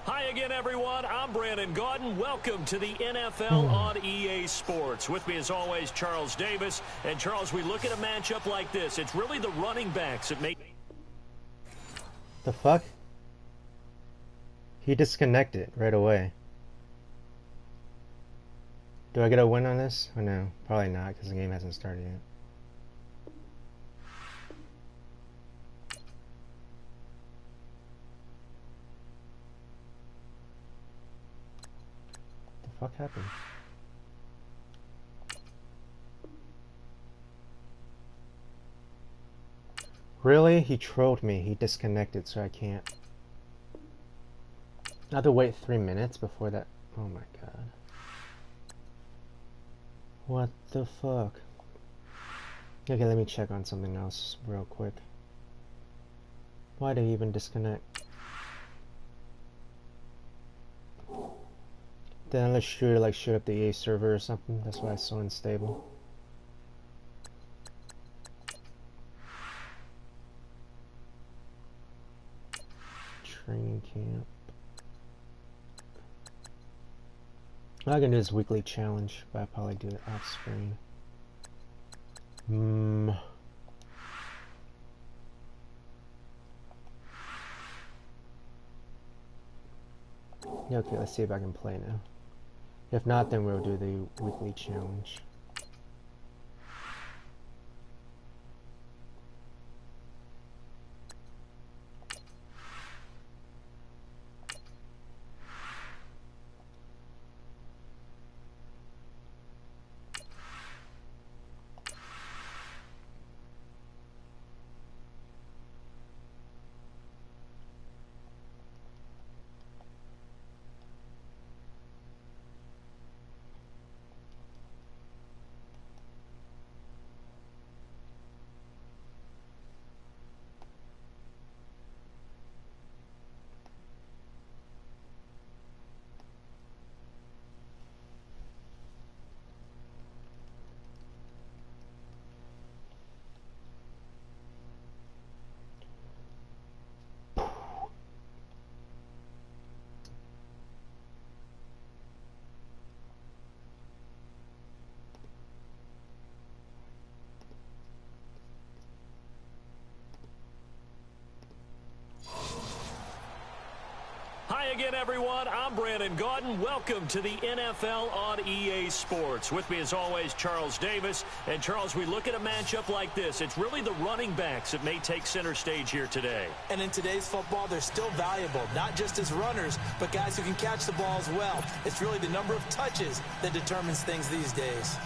Hi again, everyone. I'm Brandon Gaudin. Welcome to the NFL on EA Sports. With me, as always, Charles Davis. And, Charles, we look at a matchup like this. It's really the running backs that make... The fuck? He disconnected right away. Do I get a win on this? Or no? Probably not, because the game hasn't started yet. What happened? Really? He trolled me. He disconnected, so I can't. I have to wait 3 minutes before that. Oh my god. What the fuck? Okay, let me check on something else real quick. Why did he even disconnect? Then let's shoot up the EA server or something. That's why it's so unstable. Training camp. All I can do is weekly challenge, but I'll probably do it off screen. Okay, let's see if I can play now. If not, then we'll do the weekly challenge. Hi again, everyone. I'm Brandon Gaudin. Welcome to the NFL on EA Sports. With me, as always, Charles Davis. And, Charles, we look at a matchup like this. It's really the running backs that may take center stage here today. And in today's football, they're still valuable, not just as runners, but guys who can catch the ball as well. It's really the number of touches that determines things these days.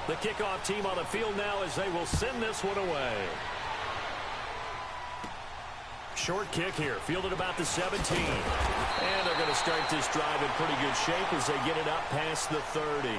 The kickoff team on the field now as they will send this one away. Short kick here, fielded about the 17. And they're going to start this drive in pretty good shape as they get it up past the 30.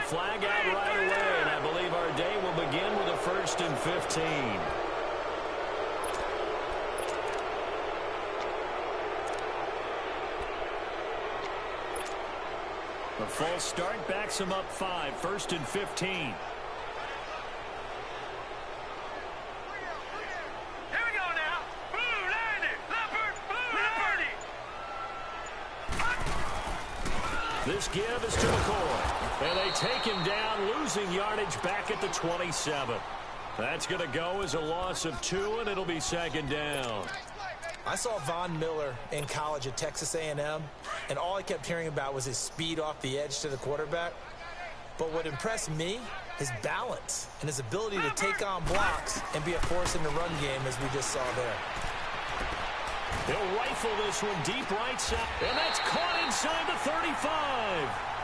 Flag out right away, and I believe our day will begin with a 1st and 15. The false start backs him up 5, 1st and 15. This give is to McCoy. And they take him down, losing yardage back at the 27. That's going to go as a loss of 2, and it'll be 2nd down. I saw Von Miller in college at Texas A&M, and all I kept hearing about was his speed off the edge to the quarterback. But what impressed me, his balance and his ability to take on blocks and be a force in the run game, as we just saw there. He'll rifle this one deep right side, and that's caught inside the 35.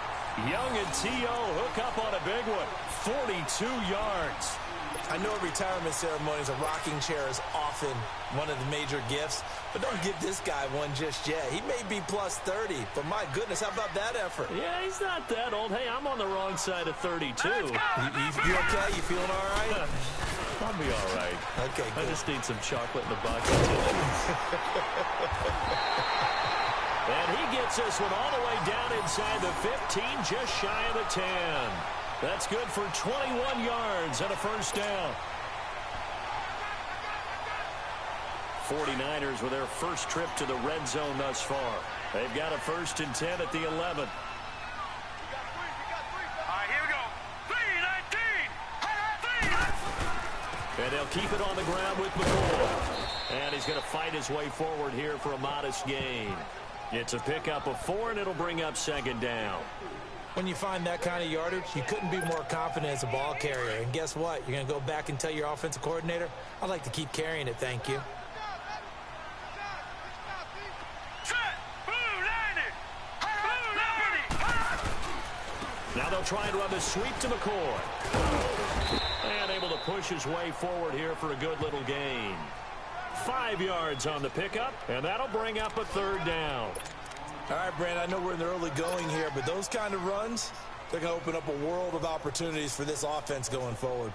Young and T.O. hook up on a big one, 42 yards. I know at retirement ceremonies, a rocking chair is often one of the major gifts, but don't give this guy one just yet. He may be plus 30, but my goodness, how about that effort? Yeah, he's not that old. Hey, I'm on the wrong side of 32. You okay? You feeling all right? I'll be all right. Okay, good. I just need some chocolate in the box. And he gets this one all the way down inside the 15, just shy of the 10. That's good for 21 yards and a 1st down. 49ers with their first trip to the red zone thus far. They've got a 1st and 10 at the 11. And they'll keep it on the ground with McCoy. And he's going to fight his way forward here for a modest gain. It's a pickup of 4, and it'll bring up 2nd down. When you find that kind of yardage, you couldn't be more confident as a ball carrier. And guess what? You're going to go back and tell your offensive coordinator, I'd like to keep carrying it, thank you. Now they'll try and run the sweep to McCoy. And able to push his way forward here for a good little gain. 5 yards on the pickup, and that'll bring up a 3rd down. All right, Brandon, I know we're in the early going here, but those kind of runs, they're going to open up a world of opportunities for this offense going forward.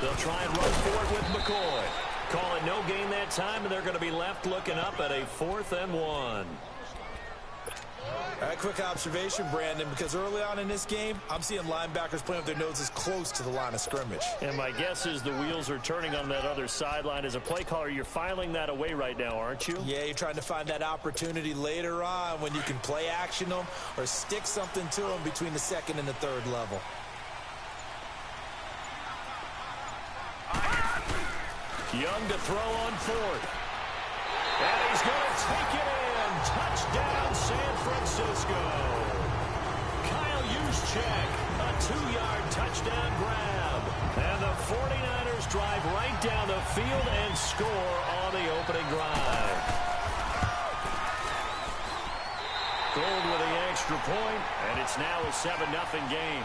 They'll try and run for it with McCoy. Calling no gain that time, and they're going to be left looking up at a 4th and 1. All right, quick observation, Brandon, because early on in this game, I'm seeing linebackers playing with their noses close to the line of scrimmage. And my guess is the wheels are turning on that other sideline. As a play caller, you're filing that away right now, aren't you? Yeah, you're trying to find that opportunity later on when you can play action them or stick something to them between the 2nd and the 3rd level. Young to throw on 4th. And he's going to take it in. Touchdown, San Francisco. Kyle Juszczyk, a 2-yard touchdown grab. And the 49ers drive right down the field and score on the opening drive. Gold with the extra point, and it's now a 7-0 game.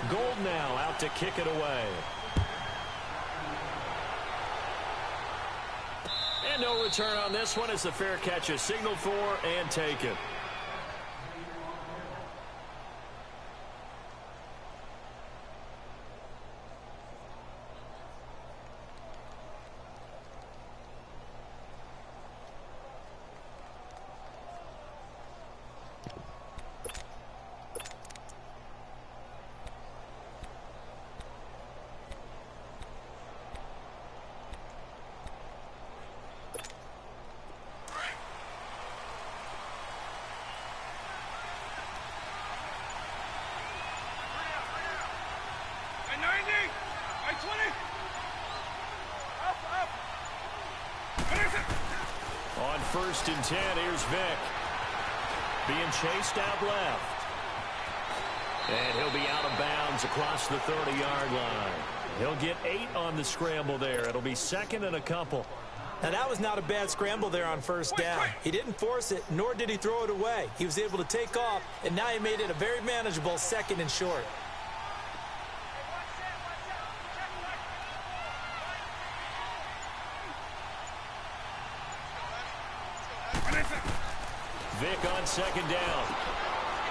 Gold now out to kick it away. And no return on this one as the fair catch is signaled for and taken. On 1st and 10, here's Vick. Being chased out left. And he'll be out of bounds across the 30-yard line. He'll get 8 on the scramble there. It'll be 2nd and a couple. Now, that was not a bad scramble there on 1st down. He didn't force it, nor did he throw it away. He was able to take off, and now he made it a very manageable 2nd and short. Vick on 2nd down.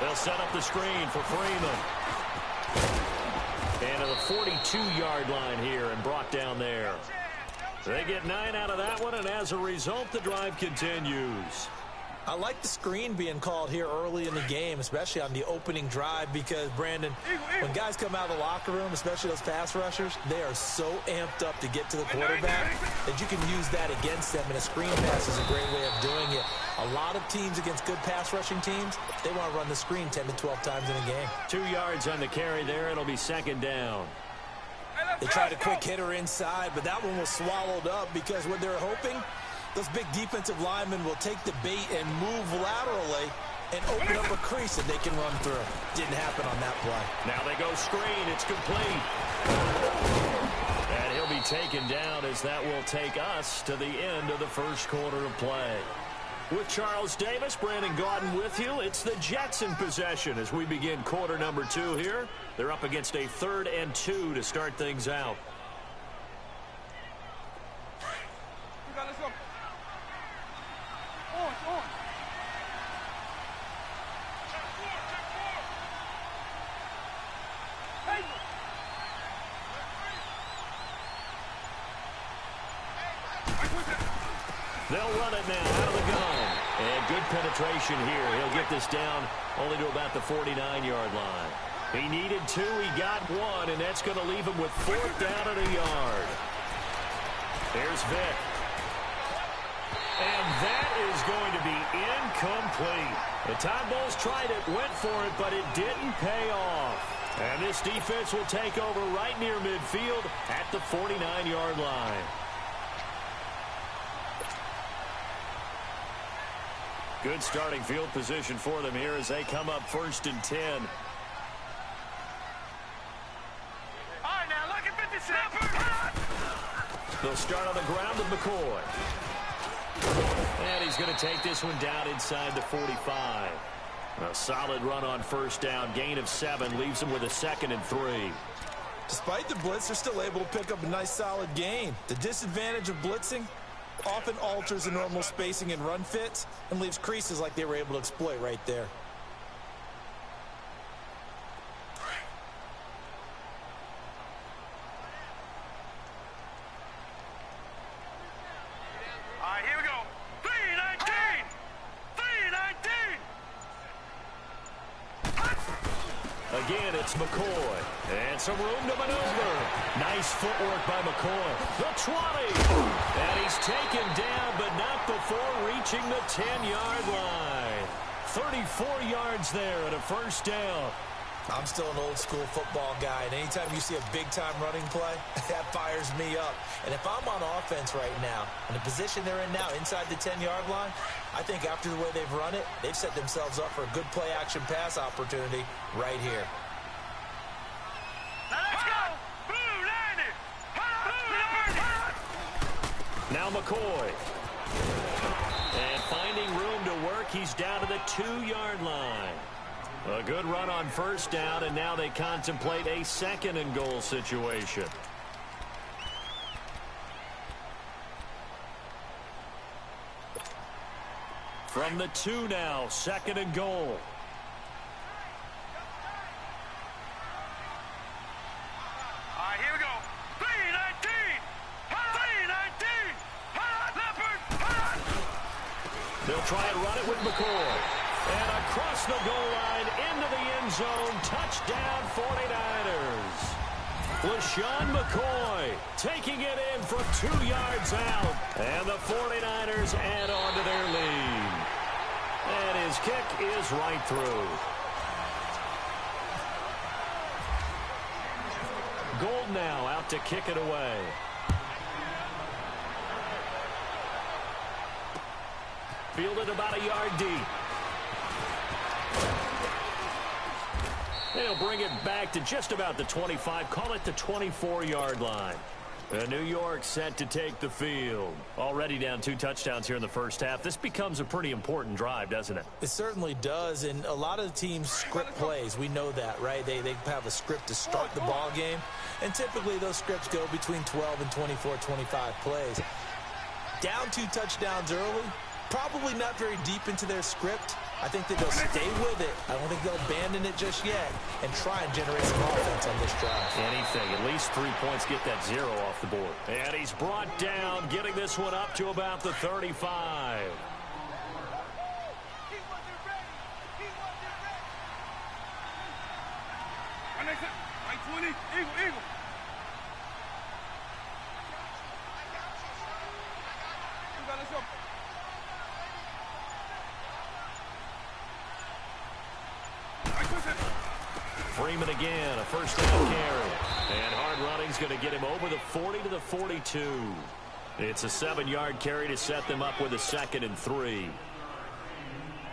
They'll set up the screen for Freeman. And to the 42-yard line here and brought down there. They get 9 out of that one, and as a result, the drive continues. I like the screen being called here early in the game, especially on the opening drive, because, Brandon, when guys come out of the locker room, especially those pass rushers, they are so amped up to get to the quarterback that you can use that against them, and a screen pass is a great way of doing it. A lot of teams against good pass rushing teams, they want to run the screen 10 to 12 times in a game. 2 yards on the carry there. It'll be 2nd down. They tried a quick hitter inside, but that one was swallowed up because what they're hoping, those big defensive linemen will take the bait and move laterally and open up a crease that they can run through. Didn't happen on that play. Now they go screen. It's complete. And he'll be taken down as that will take us to the end of the 1st quarter of play. With Charles Davis, Brandon Gaudin with you. It's the Jets in possession as we begin quarter number 2 here. They're up against a 3rd and 2 to start things out. Let's go. On. They'll run it now out of the gun. And good penetration here. He'll get this down only to about the 49-yard line. He needed 2. He got 1, and that's going to leave him with 4th down and a yard. Here's Vick. And that is going to be incomplete. The Tide Bulls tried it, went for it, but it didn't pay off. And this defense will take over right near midfield at the 49-yard line. Good starting field position for them here as they come up 1st and 10. All right, now look at 56. They'll start on the ground with McCoy. And he's going to take this one down inside the 45. A solid run on 1st down. Gain of 7 leaves him with a 2nd and 3. Despite the blitz, they're still able to pick up a nice solid gain. The disadvantage of blitzing often alters the normal spacing and run fits and leaves creases like they were able to exploit right there. All right, here we go. 319. 319. Again, it's McCoy. And some room to maneuver. Nice footwork by McCoy. The 20. And he's taken down, but not before reaching the 10-yard line. 34 yards there at a 1st down. I'm still an old school football guy, and anytime you see a big-time running play, that fires me up. And if I'm on offense right now, in the position they're in now, inside the 10-yard line, I think after the way they've run it, they've set themselves up for a good play-action pass opportunity right here. Now let's go! Blue line it! Now McCoy. And finding room to work, he's down to the 2-yard line. A good run on first down, and now they contemplate a second-and-goal situation. From the 2 now, second and goal. All right, here we go. 3-19! 3-19! Leopard! They'll try and run it with McCoy. And across the goal line into the end zone. Touchdown 49ers. LaShawn McCoy taking it in from 2 yards out. And the 49ers add on to their lead. And his kick is right through. Gold now out to kick it away. Fielded about a yard deep. They'll bring it back to just about the 25. Call it the 24-yard line. New York set to take the field. Already down 2 touchdowns here in the first half. This becomes a pretty important drive, doesn't it? It certainly does, and a lot of the teams script plays. We know that, right? They have a script to start the ball game, and typically those scripts go between 12 and 24, 25 plays. Down 2 touchdowns early, probably not very deep into their script. I think that they'll stay with it. I don't think they'll abandon it just yet and try and generate some offense on this drive. Anything. At least 3 points, get that 0 off the board. And he's brought down, getting this one up to about the 35. He wasn't ready. Right 20. Eagle. Let's go. Freeman again, a first down carry. And hard running's going to get him over the 40 to the 42. It's a 7-yard carry to set them up with a 2nd and 3.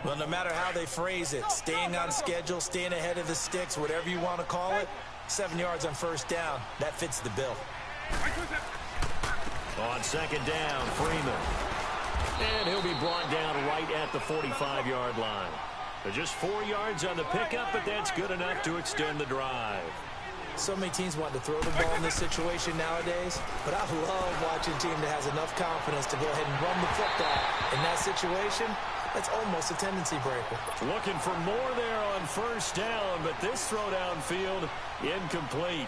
Well, no matter how they phrase it, staying on schedule, staying ahead of the sticks, whatever you want to call it, 7 yards on first down, that fits the bill. On 2nd down, Freeman. And he'll be brought down right at the 45-yard line. Just 4 yards on the pickup, but that's good enough to extend the drive. So many teams want to throw the ball in this situation nowadays, but I love watching a team that has enough confidence to go ahead and run the football. In that situation, that's almost a tendency breaker. Looking for more there on first down, but this throw downfield incomplete.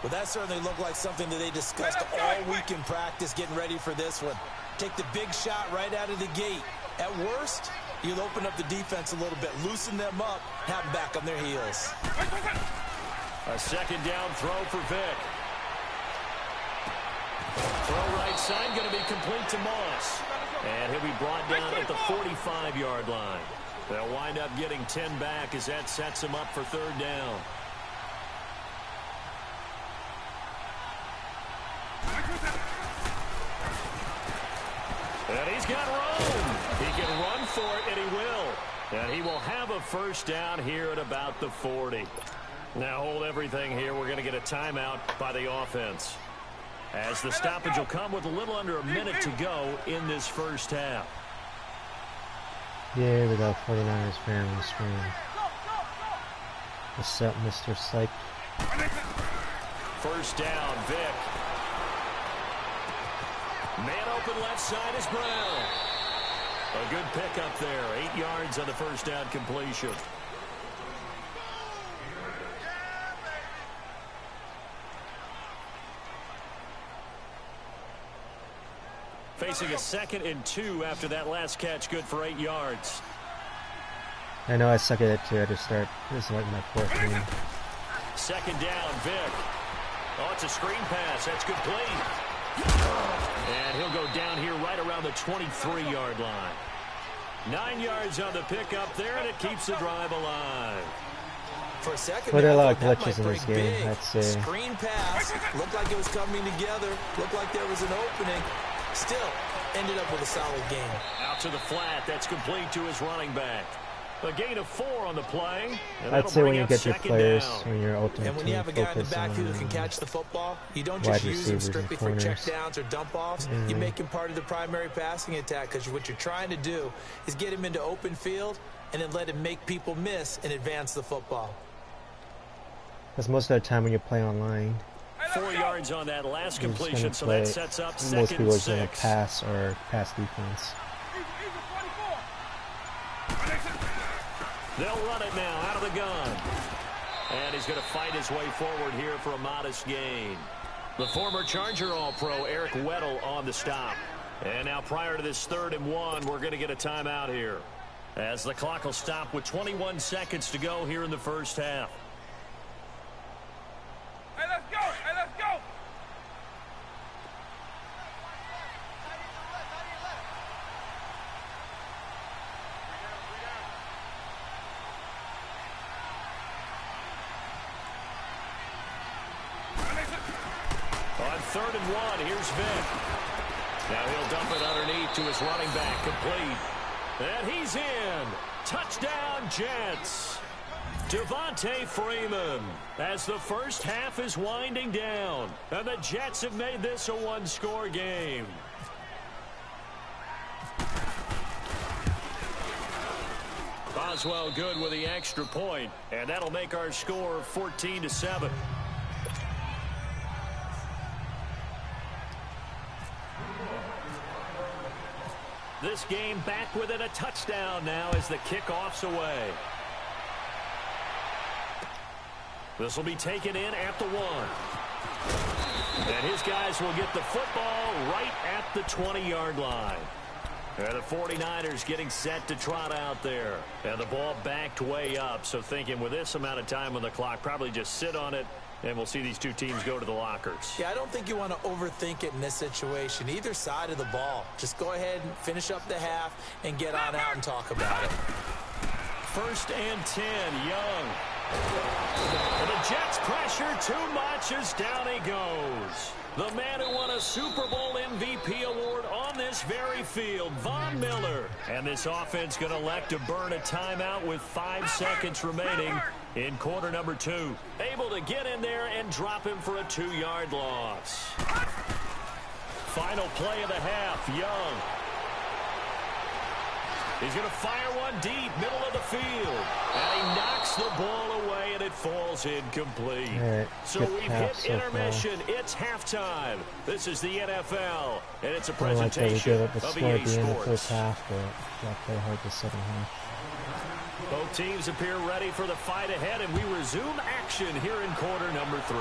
Well, that certainly looked like something that they discussed all week in practice getting ready for this one. Take the big shot right out of the gate. At worst, you'll open up the defense a little bit, loosen them up, have them back on their heels. A 2nd down throw for Vick. Throw right side, going to be complete to Moss. And he'll be brought down at the 45-yard line. They'll wind up getting 10 back as that sets them up for 3rd down. And he's got room. He can run for it, and he will. And he will have a first down here at about the 40. Now hold everything here. We're going to get a timeout by the offense, as the stoppage will come with a little under a minute to go in this first half. Yeah, we got 49ers fan on the screen. What's up, Mr. Psych? First down, Vick. Man open left side is Brown. A good pickup there. 8 yards on the first down completion. Facing a 2nd and 2 after that last catch, good for 8 yards. I know I suck at it too. I just start. This is like my 4th game. 2nd down, Vick. Oh, it's a screen pass. That's complete. And he'll go down here right around the 23-yard line. 9 yards on the pickup there, and it keeps the drive alive. For a second, But there are a I lot of thought that glitches might in this break game, big. I'd say. Screen pass, looked like it was coming together, looked like there was an opening. Still, ended up with a solid game. Out to the flat, that's complete to his running back. A gain of 4 on the play. I'd say when you get your players, down. when your ultimate And when team, you have a guy in the focus backfield who can on catch the football, you don't wide just use him receivers and strictly for corners. checkdowns or dump-offs. You make him part of the primary passing attack because what you're trying to do is get him into open field and then let him make people miss and advance the football. Because most of the time when you play online, 4 yards on that last you're just completion, gonna so play, that sets up most second people and are just gonna 6. pass or pass defense. They'll run it now out of the gun. And he's going to fight his way forward here for a modest gain. The former Charger All-Pro Eric Weddle on the stop. And now prior to this 3rd and 1, we're going to get a timeout here, as the clock will stop with 21 seconds to go here in the first half. Hey, let's go! Hey, let's go! On 3rd and 1, here's Vick. Now he'll dump it underneath to his running back, complete. And he's in. Touchdown, Jets. Devontae Freeman, as the first half is winding down. And the Jets have made this a one-score game. Boswell good with the extra point, and that'll make our score 14-7. This game back within a touchdown now as the kickoff's away. This will be taken in at the 1. And his guys will get the football right at the 20-yard line. And the 49ers getting set to trot out there. And the ball backed way up, so thinking with this amount of time on the clock, probably just sit on it, and we'll see these two teams go to the lockers. Yeah, I don't think you want to overthink it in this situation. Either side of the ball. Just go ahead and finish up the half and get on out and talk about it. 1st and 10, Young. And the Jets pressure too much as down he goes. The man who won a Super Bowl MVP award on this very field, Von Miller. And this offense going to elect to burn a timeout with 5 seconds remaining in quarter number 2. Able to get in there and drop him for a 2-yard loss. Final play of the half, Young. He's going to fire one deep, middle of the field. And he knocks the ball away, and it falls incomplete. Right, So good we've pass hit so intermission. It's halftime. This is the NFL, and it's a I don't like that we presentation gave up the of score at EA the end of the Sports. first half, but got to play hard the second half. Both teams appear ready for the fight ahead, and we resume action here in quarter number 3.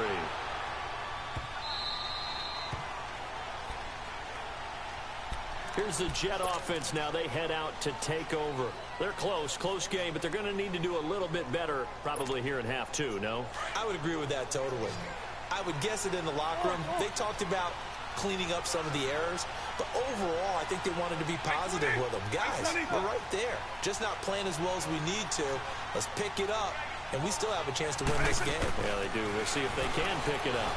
Here's the Jet offense now. They head out to take over. They're close game, but they're going to need to do a little bit better probably here in half 2, no? I would agree with that totally. I would guess it in the locker room. They talked about cleaning up some of the errors, but overall, I think they wanted to be positive with them. Guys, we're right there. Just not playing as well as we need to. Let's pick it up, and we still have a chance to win this game. Yeah, they do. We'll see if they can pick it up.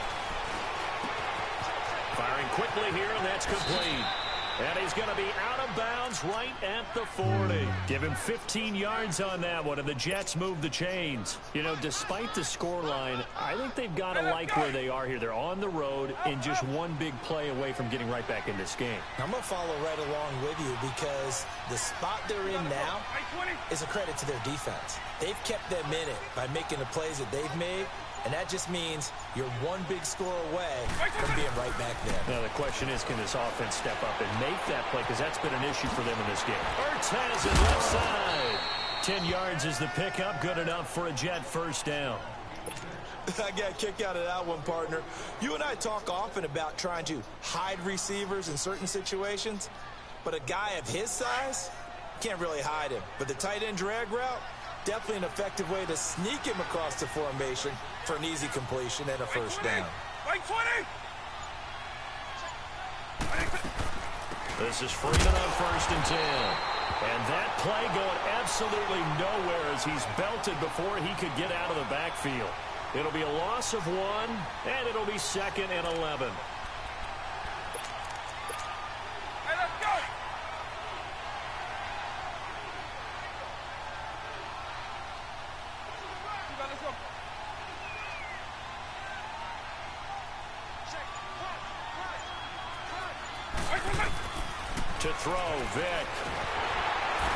Firing quickly here, and that's complete. And he's going to be out of bounds right at the 40. Give him 15 yards on that one, and the Jets move the chains. You know, despite the scoreline, I think they've got to like where they are here. They're on the road and just one big play away from getting right back in this game. I'm going to follow right along with you because the spot they're in now is a credit to their defense. They've kept them in it by making the plays that they've made. And that just means you're one big score away from being right back there. Now, the question is, can this offense step up and make that play? Because that's been an issue for them in this game. Ertz has it left side. 10 yards is the pickup. Good enough for a Jet first down. I got a kick out of that one, partner. You and I talk often about trying to hide receivers in certain situations. But a guy of his size, can't really hide him. But the tight end drag route, definitely an effective way to sneak him across the formation for an easy completion and a first down. This is Freeman on 1st and 10. And that play going absolutely nowhere as he's belted before he could get out of the backfield. It'll be a loss of 1, and it'll be 2nd and 11. Hey, let's go. Let's go. To throw, Vic.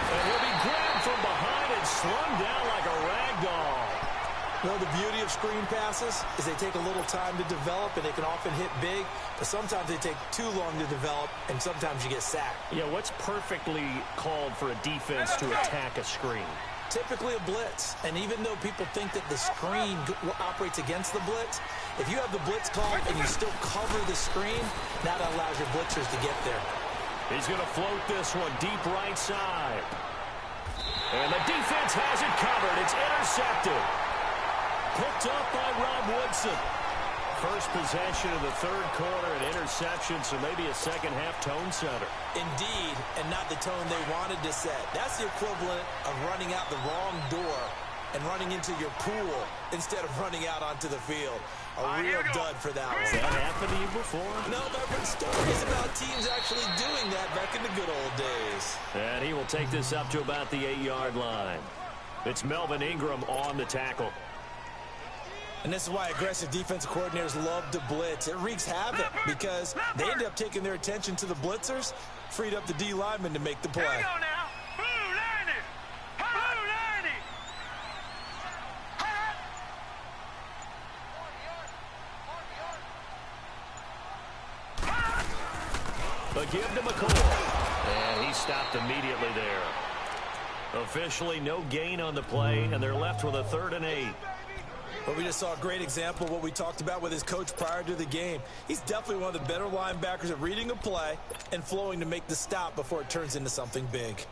And he'll be grabbed from behind and slung down like a rag doll. Well, the beauty of screen passes is they take a little time to develop, and they can often hit big, but sometimes they take too long to develop, and sometimes you get sacked. Yeah, what's perfectly called for a defense to attack a screen? Typically a blitz, and even though people think that the screen operates against the blitz, if you have the blitz called and you still cover the screen, that allows your blitzers to get there. He's going to float this one deep right side. And the defense has it covered. It's intercepted. Picked up by Rob Woodson. First possession of the third quarter, an interception, so maybe a second-half tone setter. Indeed, and not the tone they wanted to set. That's the equivalent of running out the wrong door and running into your pool instead of running out onto the field. A real dud for that one. Has that happened to you before? No, but I've heard stories about teams actually doing that back in the good old days. And he will take this up to about the 8-yard line. It's Melvin Ingram on the tackle. And this is why aggressive defensive coordinators love to blitz. It wreaks havoc because they end up taking their attention to the blitzers, freed up the D lineman to make the play. Here we go now. Blue 90. Blue 90. But give to McCoy. And he stopped immediately there. Officially no gain on the play, and they're left with a 3rd and 8. But we just saw a great example of what we talked about with his coach prior to the game. He's definitely one of the better linebackers at reading a play and flowing to make the stop before it turns into something big.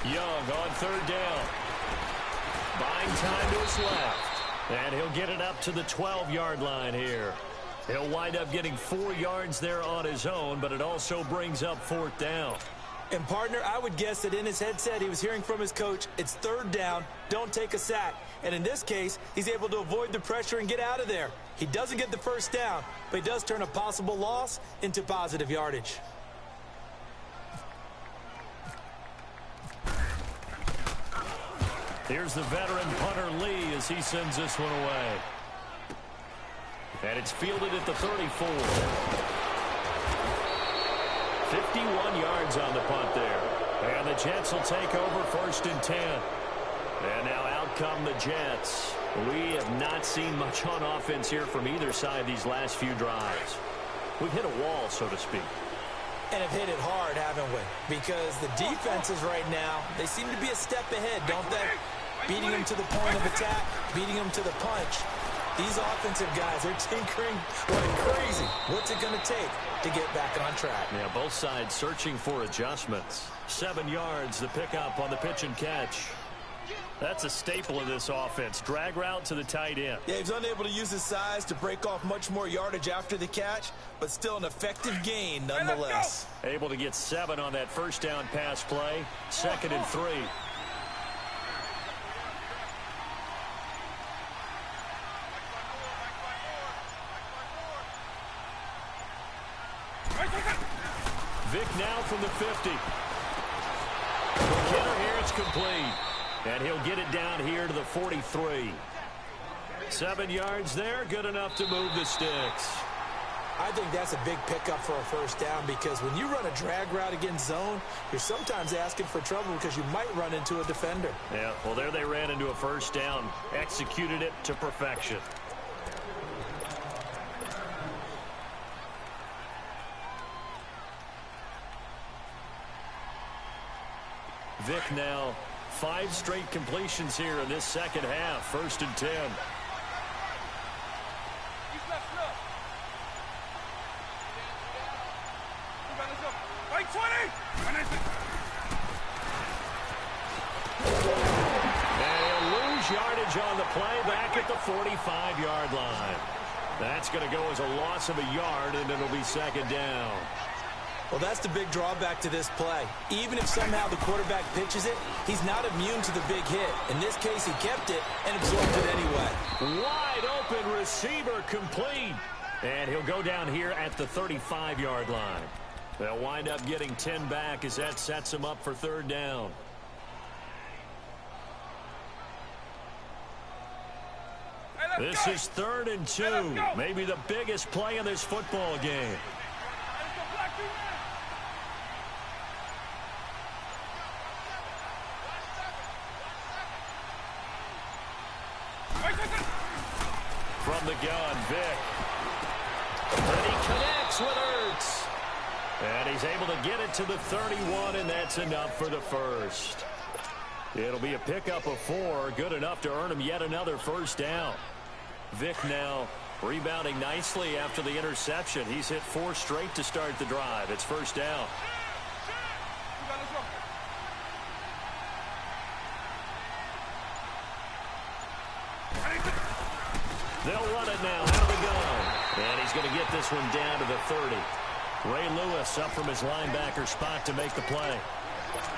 Young on 3rd down. Buying time to his left. And he'll get it up to the 12-yard line here. He'll wind up getting 4 yards there on his own, but it also brings up 4th down. And, partner, I would guess that in his headset he was hearing from his coach, it's 3rd down, don't take a sack. And in this case, he's able to avoid the pressure and get out of there. He doesn't get the 1st down, but he does turn a possible loss into positive yardage. Here's the veteran punter Lee as he sends this one away. And it's fielded at the 34. 51 yards on the punt there. And the Jets will take over 1st and 10. And now out come the Jets. We have not seen much on offense here from either side these last few drives. We've hit a wall, so to speak. And have hit it hard, haven't we? Because the defenses right now, they seem to be a step ahead, don't they? Beating them to the point of attack, beating them to the punch. These offensive guys are tinkering like crazy. What's it going to take to get back on track? Yeah, both sides searching for adjustments. 7 yards, the pickup on the pitch and catch. That's a staple of this offense. Drag route to the tight end. Yeah, he's unable to use his size to break off much more yardage after the catch, but still an effective gain nonetheless. Able to get 7 on that 1st down pass play. 2nd and 3. Vic now from the 50. McKinnon here, it's complete. And he'll get it down here to the 43. 7 yards there, good enough to move the sticks. I think that's a big pickup for a 1st down because when you run a drag route against zone, you're sometimes asking for trouble because you might run into a defender. Yeah, well, there they ran into a 1st down. Executed it to perfection. Vic now 5 straight completions here in this 2nd half. 1st and 10. lose yardage on the play back at the 45-yard line. That's going to go as a loss of a yard, and it'll be second down. Well, that's the big drawback to this play. Even if somehow the quarterback pitches it, he's not immune to the big hit. In this case, he kept it and absorbed it anyway. Wide open receiver complete. And he'll go down here at the 35-yard line. They'll wind up getting 10 back as that sets him up for third down. This is 3rd and 2. Maybe the biggest play in this football game. From the gun, Vic. And he connects with Ertz. And he's able to get it to the 31, and that's enough for the first. It'll be a pickup of 4, good enough to earn him yet another first down. Vic now rebounding nicely after the interception. He's hit 4 straight to start the drive. It's first down. They'll run it now out of the gun. And he's going to get this one down to the 30. Ray Lewis up from his linebacker spot to make the play.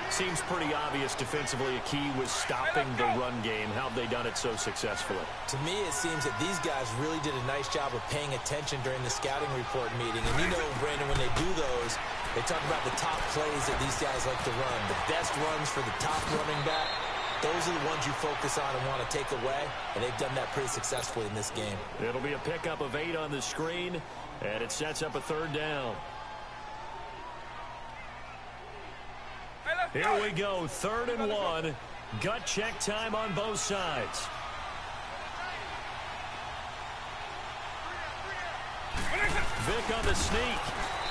Seems pretty obvious defensively a key was stopping the run game. How have they done it so successfully? To me, it seems that these guys really did a nice job of paying attention during the scouting report meeting. And you know, Brandon, when they do those, they talk about the top plays that these guys like to run. The best runs for the top running back. Those are the ones you focus on and want to take away, and they've done that pretty successfully in this game. It'll be a pickup of 8 on the screen, and it sets up a third down. Here we go, 3rd and 1. Gut check time on both sides. Vic on the sneak.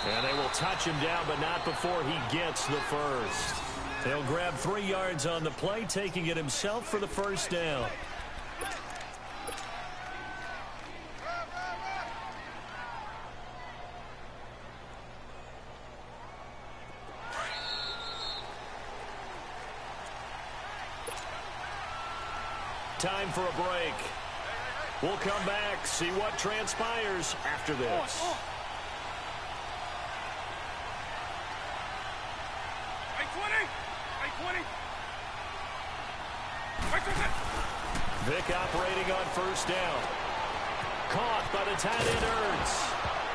And they will touch him down, but not before he gets the first. He'll grab 3 yards on the play, taking it himself for the first down. Time for a break. We'll come back, see what transpires after this. Vic operating on first down. Caught by the tight end Ertz.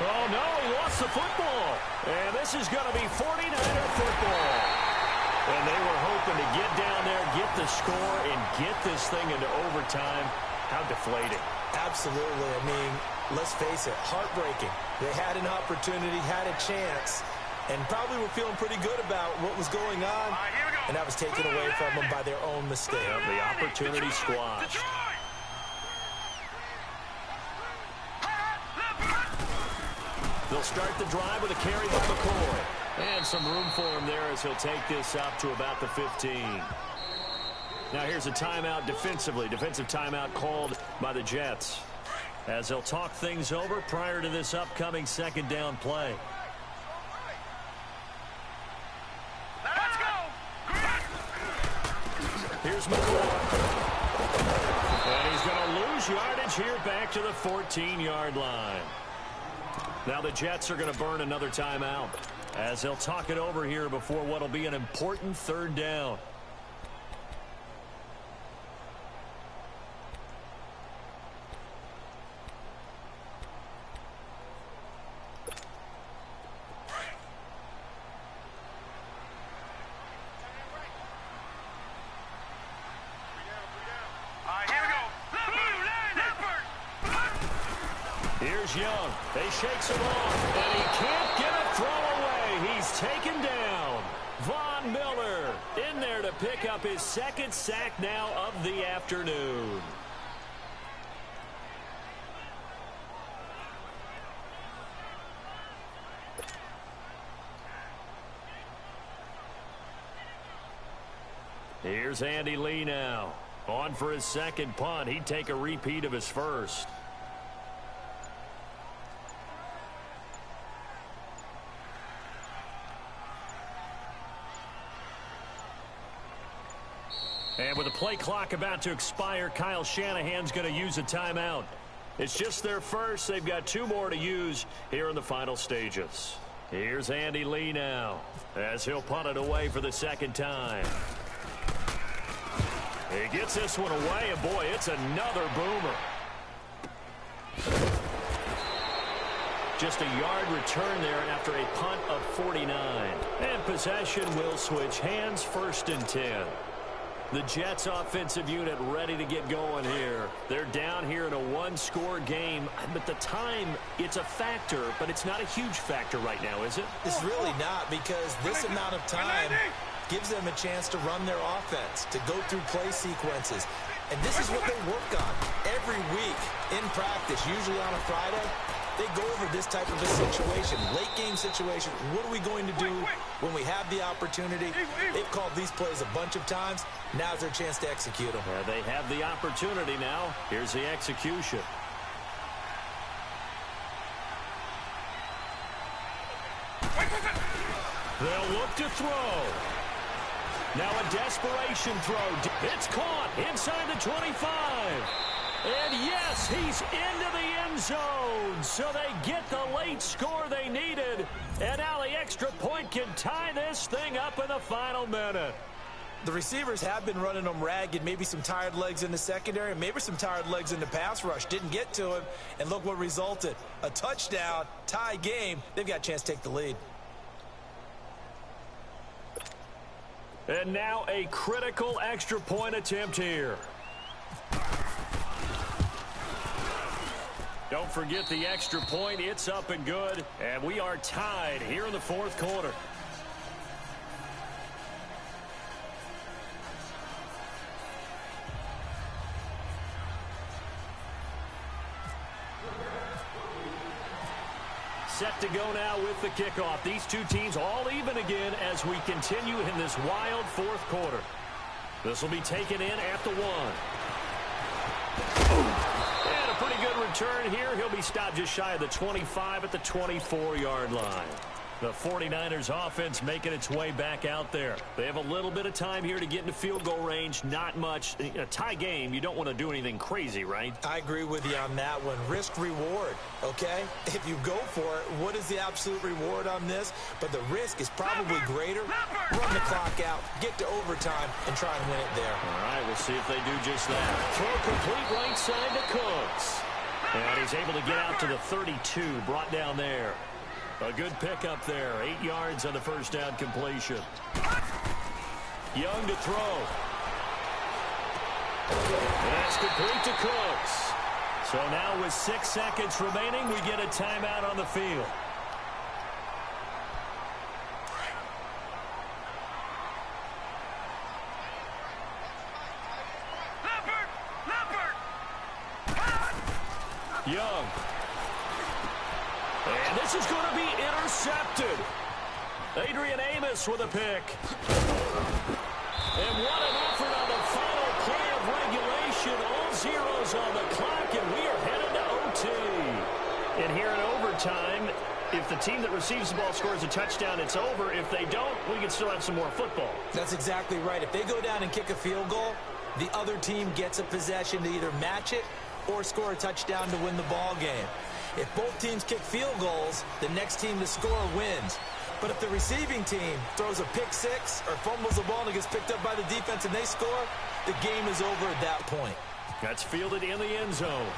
Oh no, he lost the football. And this is going to be 49er football. And they were hoping to get down there, get the score, and get this thing into overtime. How deflating. Absolutely. I mean, let's face it, heartbreaking. They had an opportunity, had a chance, and probably were feeling pretty good about what was going on. And that was taken away from them by their own mistake. Yep, the opportunity squashed. They'll start the drive with a carry by McCoy. And some room for him there as he'll take this up to about the 15. Now here's a timeout defensively. Defensive timeout called by the Jets, as they'll talk things over prior to this upcoming second down play. Let's go! Here's McCoy. And he's going to lose yardage here back to the 14-yard line. Now the Jets are going to burn another timeout, as they'll talk it over here before what will be an important third down. Here's Young. They shakes him off, and he can't get a throw away. He's taken down. Von Miller in there to pick up his second sack now of the afternoon. Here's Andy Lee now. On for his second punt. He'd take a repeat of his first. And with the play clock about to expire, Kyle Shanahan's going to use a timeout. It's just their first. They've got 2 more to use here in the final stages. Here's Andy Lee now as he'll punt it away for the second time. He gets this one away, and boy, it's another boomer. Just a yard return there after a punt of 49. And possession will switch hands, 1st and 10. The Jets offensive unit ready to get going here. They're down here in a 1-score game, but the time, it's a factor, but it's not a huge factor right now, is it? It's really not, because this amount of time gives them a chance to run their offense, to go through play sequences. And this is what they work on every week in practice, usually on a Friday. They go over this type of a situation, late game situation. What are we going to do when we have the opportunity? They've called these plays a bunch of times. Now's their chance to execute them. Yeah, they have the opportunity now. Here's the execution. They'll look to throw. Now a desperation throw. It's caught inside the 25. And yes, he's into the end zone. So they get the late score they needed. And now the extra point can tie this thing up in the final minute. The receivers have been running them ragged. Maybe some tired legs in the secondary, maybe some tired legs in the pass rush. Didn't get to him. And look what resulted. A touchdown, tie game. They've got a chance to take the lead. And now a critical extra point attempt here. Don't forget the extra point. It's up and good. And we are tied here in the 4th quarter. Set to go now with the kickoff. These 2 teams all even again as we continue in this wild 4th quarter. This will be taken in at the 1. And a pretty good return here. He'll be stopped just shy of the 25 at the 24-yard line. The 49ers offense making its way back out there. They have a little bit of time here to get into field goal range. Not much. A tie game, you don't want to do anything crazy, right? I agree with you on that one. Risk reward, okay? If you go for it, what is the absolute reward on this? But the risk is probably greater. Run the clock out, get to overtime, and try and win it there. All right, we'll see if they do just that. Throw complete right side to Cooks. And he's able to get out to the 32, brought down there. A good pickup there. 8 yards on the first down completion. Young to throw. That's complete to Cooks. So now with 6 seconds remaining, we get a timeout on the field. Young. And this is going to be intercepted. Adrian Amos with a pick. And what an effort on the final play of regulation. All zeros on the clock, and we are headed to OT. And here in overtime, if the team that receives the ball scores a touchdown, it's over. If they don't, we can still have some more football. That's exactly right. If they go down and kick a field goal, the other team gets a possession to either match it or score a touchdown to win the ball game. If both teams kick field goals, the next team to score wins. But if the receiving team throws a pick six or fumbles the ball and it gets picked up by the defense and they score, the game is over at that point. That's fielded in the end zone.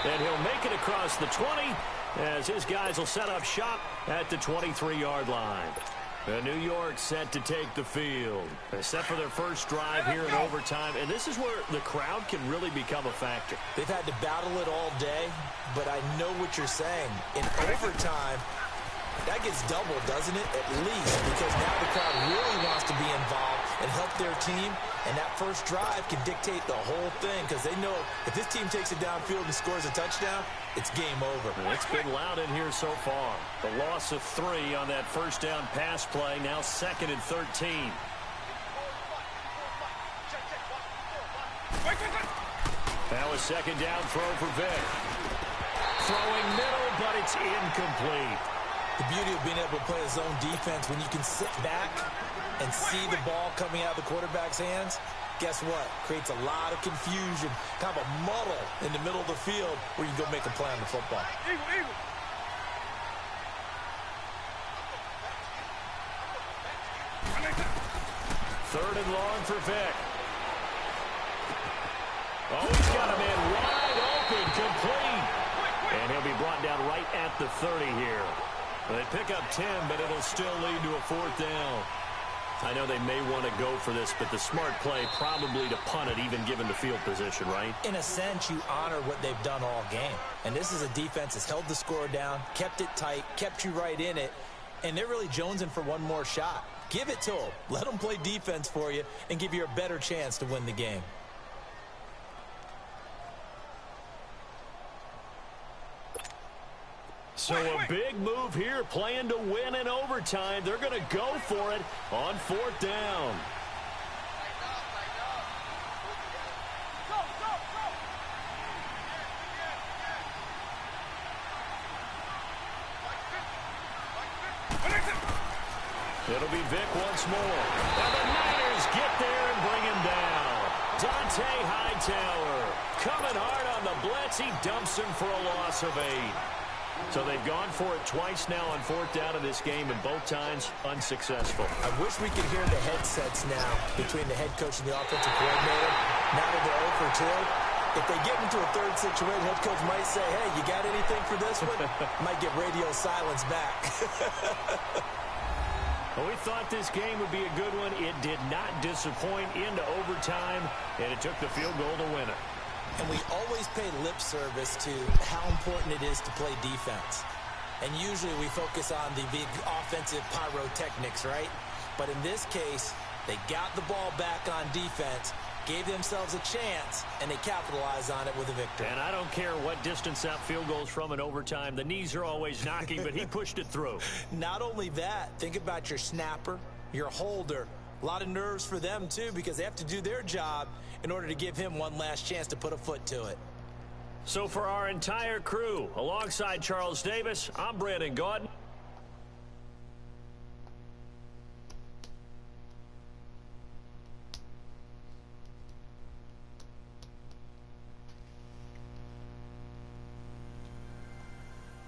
And he'll make it across the 20 as his guys will set up shop at the 23-yard line. New York set to take the field. They're set for their first drive here in overtime, and this is where the crowd can really become a factor. They've had to battle it all day, but I know what you're saying. In overtime, that gets doubled, doesn't it? At least, because now the crowd really wants to be involved and help their team, and that first drive can dictate the whole thing because they know if this team takes it downfield and scores a touchdown, it's game over. It's been loud in here so far. The loss of 3 on that first down pass play, now 2nd and 13. Now a second down throw for Vick. Throwing middle, but it's incomplete. The beauty of being able to play a zone defense when you can sit back and see the ball coming out of the quarterback's hands, guess what? Creates a lot of confusion, kind of a muddle in the middle of the field where you go make a play on the football. Eagle. Third and long for Vic. Oh, he's got a man wide open, complete. And he'll be brought down right at the 30 here. They pick up 10, but it'll still lead to a 4th down. I know they may want to go for this, but the smart play probably to punt it, even given the field position, right? In a sense, you honor what they've done all game. And this is a defense that's held the score down, kept it tight, kept you right in it, and they're really jonesing for one more shot. Give it to them. Let them play defense for you and give you a better chance to win the game. So a big move here, playing to win in overtime. They're going to go for it on 4th down. It'll be Vic once more. And the Niners get there and bring him down. Dante Hightower coming hard on the blitz. He dumps him for a loss of 8. So they've gone for it twice now on 4th down of this game, and both times unsuccessful. I wish we could hear the headsets now between the head coach and the offensive coordinator. Now that they're 0 for 2, if they get into a third situation, head coach might say, hey, you got anything for this one? Might get radio silence back. Well, we thought this game would be a good one. It did not disappoint into overtime, and it took the field goal to win it. And we always pay lip service to how important it is to play defense. And usually we focus on the big offensive pyrotechnics, right? But in this case, they got the ball back on defense, gave themselves a chance, and they capitalized on it with a victory. And I don't care what distance that field goes from in overtime. The knees are always knocking, but he pushed it through. Not only that, think about your snapper, your holder. A lot of nerves for them, too, because they have to do their job in order to give him one last chance to put a foot to it. So for our entire crew, alongside Charles Davis, I'm Brandon Gaudin.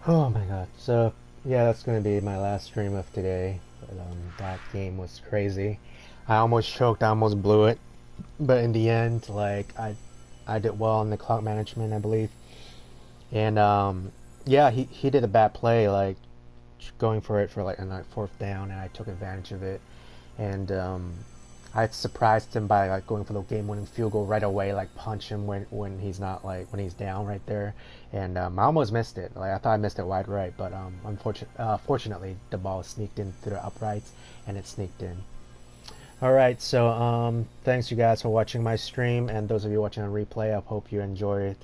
Oh my god. So, yeah, that's going to be my last stream of today. But, that game was crazy. I almost choked, I almost blew it. But in the end, like, I did well in the clock management, I believe. And, yeah, he did a bad play, like, going for it for, like, a 4th down, and I took advantage of it. And, I surprised him by, like, going for the game-winning field goal right away, like, punch him when he's not, like, when he's down right there. And, I almost missed it. Like, I thought I missed it wide right, but, fortunately, the ball sneaked in through the uprights, and it sneaked in. Alright, so thanks you guys for watching my stream, and those of you watching on replay, I hope you enjoyed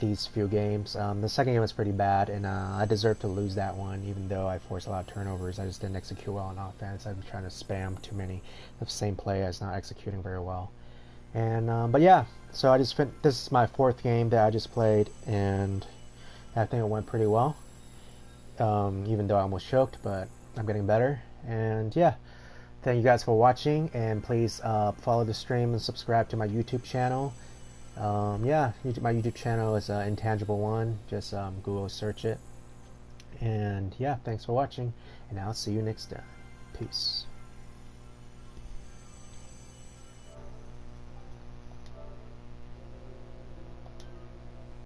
these few games. The second game was pretty bad, and I deserved to lose that one, even though I forced a lot of turnovers. I just didn't execute well on offense. I've been trying to spam too many of the same play. I was not executing very well. And but yeah, so this is my 4th game that I just played, and I think it went pretty well. Even though I almost choked, but I'm getting better. And yeah. Thank you guys for watching, and please follow the stream and subscribe to my YouTube channel. Yeah, my YouTube channel is Intangible One. Just Google search it. And yeah, thanks for watching, and I'll see you next time. Peace.